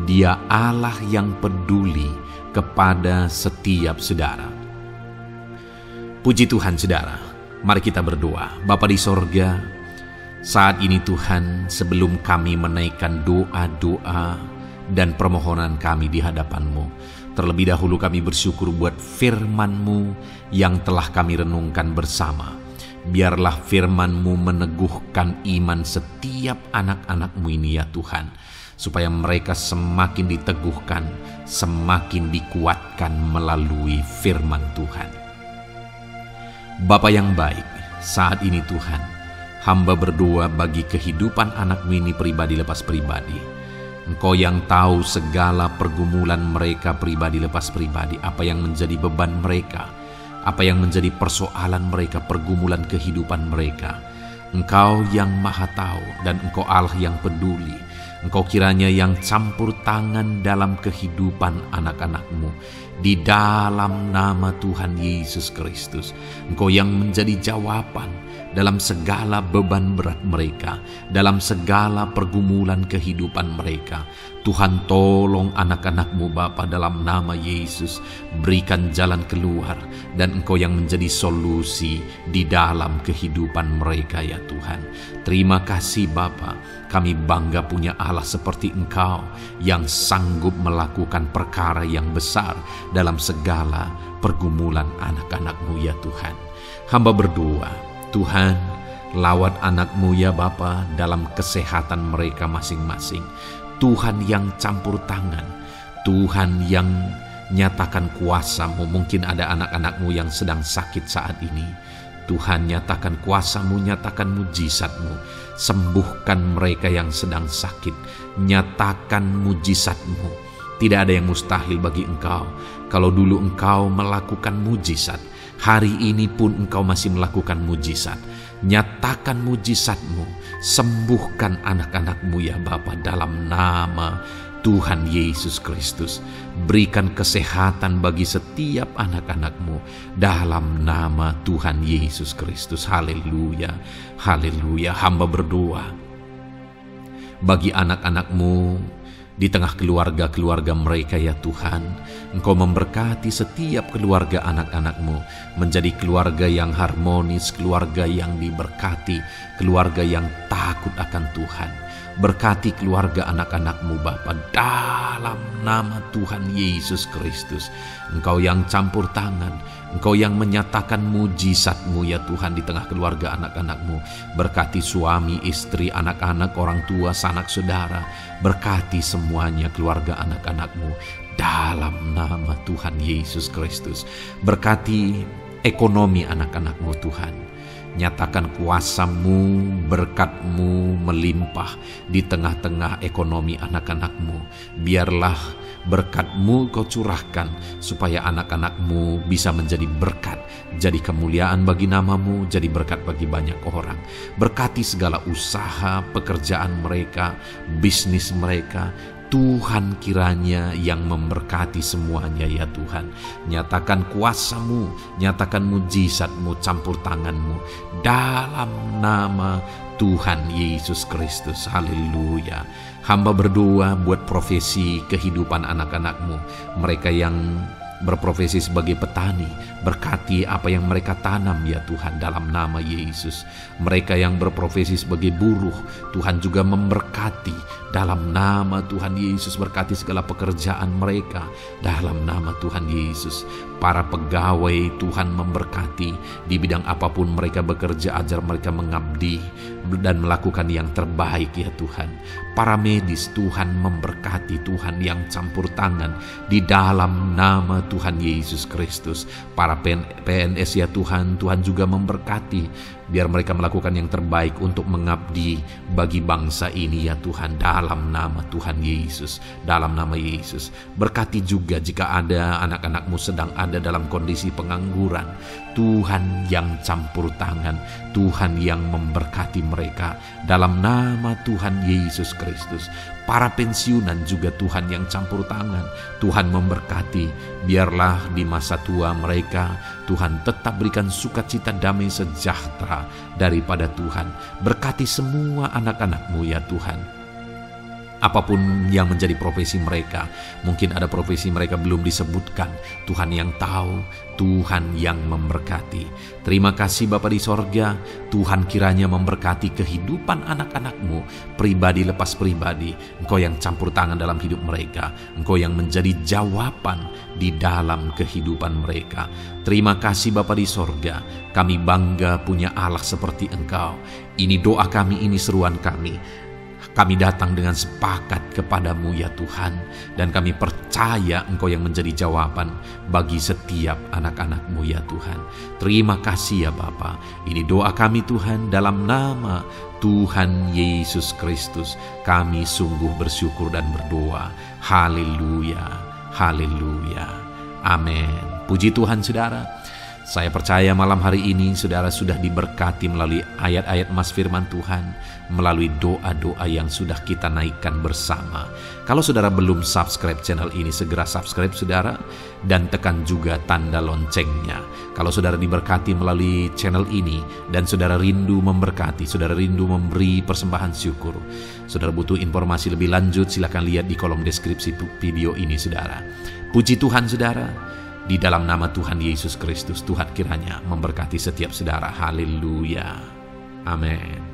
Dia Allah yang peduli kepada setiap saudara. Puji Tuhan saudara. Mari kita berdoa. Bapa di sorga, saat ini Tuhan, sebelum kami menaikkan doa-doa dan permohonan kami di hadapan-Mu, terlebih dahulu kami bersyukur buat firman-Mu yang telah kami renungkan bersama. Biarlah firman-Mu meneguhkan iman setiap anak-anak-Mu ini ya Tuhan, supaya mereka semakin diteguhkan, semakin dikuatkan melalui firman Tuhan. Bapa yang baik, saat ini Tuhan, hamba berdoa bagi kehidupan anak-Mu ini pribadi lepas pribadi. Engkau yang tahu segala pergumulan mereka pribadi lepas pribadi, apa yang menjadi beban mereka, apa yang menjadi persoalan mereka, pergumulan kehidupan mereka. Engkau yang maha tahu dan Engkau Allah yang peduli. Engkau kiranya yang campur tangan dalam kehidupan anak-anak-Mu. Di dalam nama Tuhan Yesus Kristus, Engkau yang menjadi jawaban dalam segala beban berat mereka, dalam segala pergumulan kehidupan mereka. Tuhan, tolong anak-anak-Mu Bapa dalam nama Yesus. Berikan jalan keluar, dan Engkau yang menjadi solusi di dalam kehidupan mereka ya Tuhan. Terima kasih Bapa, kami bangga punya Allah seperti Engkau yang sanggup melakukan perkara yang besar dalam segala pergumulan anak-anak-Mu ya Tuhan. Hamba berdoa, Tuhan, lawat anak-Mu ya Bapa dalam kesehatan mereka masing-masing. Tuhan yang campur tangan, Tuhan yang nyatakan kuasa-Mu. Mungkin ada anak-anak-Mu yang sedang sakit saat ini. Tuhan, nyatakan kuasa-Mu, nyatakan mujizat-Mu. Sembuhkan mereka yang sedang sakit. Nyatakan mujizat-Mu. Tidak ada yang mustahil bagi Engkau. Kalau dulu Engkau melakukan mujizat, hari ini pun Engkau masih melakukan mujizat. Nyatakan mujizat-Mu, sembuhkan anak-anak-Mu ya Bapa dalam nama Tuhan Yesus Kristus. Berikan kesehatan bagi setiap anak-anak-Mu dalam nama Tuhan Yesus Kristus. Haleluya, haleluya. Hamba berdoa bagi anak-anak-Mu di tengah keluarga-keluarga mereka ya Tuhan. Engkau memberkati setiap keluarga anak-anak-Mu menjadi keluarga yang harmonis, keluarga yang diberkati, keluarga yang takut akan Tuhan. Berkati keluarga anak-anak-Mu Bapa dalam nama Tuhan Yesus Kristus. Engkau yang campur tangan, Engkau yang menyatakan mujizat-Mu ya Tuhan di tengah keluarga anak-anak-Mu. Berkati suami, istri, anak-anak, orang tua, sanak saudara. Berkati semuanya keluarga anak-anak-Mu dalam nama Tuhan Yesus Kristus. Berkati ekonomi anak-anak-Mu Tuhan. Nyatakan kuasa-Mu, berkat-Mu melimpah di tengah-tengah ekonomi anak-anak-Mu. Biarlah berkat-Mu Kau curahkan supaya anak-anak-Mu bisa menjadi berkat, jadi kemuliaan bagi nama-Mu, jadi berkat bagi banyak orang. Berkati segala usaha, pekerjaan mereka, bisnis mereka. Tuhan kiranya yang memberkati semuanya ya Tuhan. Nyatakan kuasa-Mu, nyatakan mujizat-Mu, campur tangan-Mu dalam nama Tuhan Yesus Kristus. Haleluya. Hamba berdoa buat profesi kehidupan anak-anak-Mu, mereka yang berprofesi sebagai petani. Berkati apa yang mereka tanam ya Tuhan dalam nama Yesus. Mereka yang berprofesi sebagai buruh, Tuhan juga memberkati dalam nama Tuhan Yesus. Berkati segala pekerjaan mereka dalam nama Tuhan Yesus. Para pegawai Tuhan memberkati di bidang apapun mereka bekerja, ajar mereka mengabdi dan melakukan yang terbaik ya Tuhan. Para medis Tuhan memberkati, Tuhan yang campur tangan di dalam nama Tuhan Yesus Kristus. Para PNS ya Tuhan, Tuhan juga memberkati. Biar mereka melakukan yang terbaik untuk mengabdi bagi bangsa ini ya Tuhan dalam nama Tuhan Yesus. Dalam nama Yesus. Berkati juga jika ada anak-anak-Mu sedang ada dalam kondisi pengangguran. Tuhan yang campur tangan, Tuhan yang memberkati mereka dalam nama Tuhan Yesus Kristus. Para pensiunan juga Tuhan yang campur tangan, Tuhan memberkati. Biarlah di masa tua mereka Tuhan tetap berikan sukacita, damai, sejahtera daripada Tuhan. Berkati semua anak-anak-Mu ya Tuhan. Apapun yang menjadi profesi mereka, mungkin ada profesi mereka belum disebutkan, Tuhan yang tahu, Tuhan yang memberkati. Terima kasih Bapa di sorga, Tuhan kiranya memberkati kehidupan anak-anak-Mu, pribadi lepas pribadi. Engkau yang campur tangan dalam hidup mereka, Engkau yang menjadi jawaban di dalam kehidupan mereka. Terima kasih Bapa di sorga, kami bangga punya Allah seperti Engkau. Ini doa kami, ini seruan kami. Kami datang dengan sepakat kepadamu ya Tuhan, dan kami percaya Engkau yang menjadi jawaban bagi setiap anak-anak-Mu ya Tuhan. Terima kasih ya Bapa. Ini doa kami Tuhan dalam nama Tuhan Yesus Kristus. Kami sungguh bersyukur dan berdoa. Haleluya, haleluya, amin. Puji Tuhan saudara. Saya percaya malam hari ini saudara sudah diberkati melalui ayat-ayat Mas firman Tuhan, melalui doa-doa yang sudah kita naikkan bersama. Kalau saudara belum subscribe channel ini, segera subscribe saudara, dan tekan juga tanda loncengnya. Kalau saudara diberkati melalui channel ini, dan saudara rindu memberkati, saudara rindu memberi persembahan syukur, saudara butuh informasi lebih lanjut, silakan lihat di kolom deskripsi video ini saudara. Puji Tuhan saudara. Di dalam nama Tuhan Yesus Kristus, Tuhan kiranya memberkati setiap saudara. Haleluya. Amin.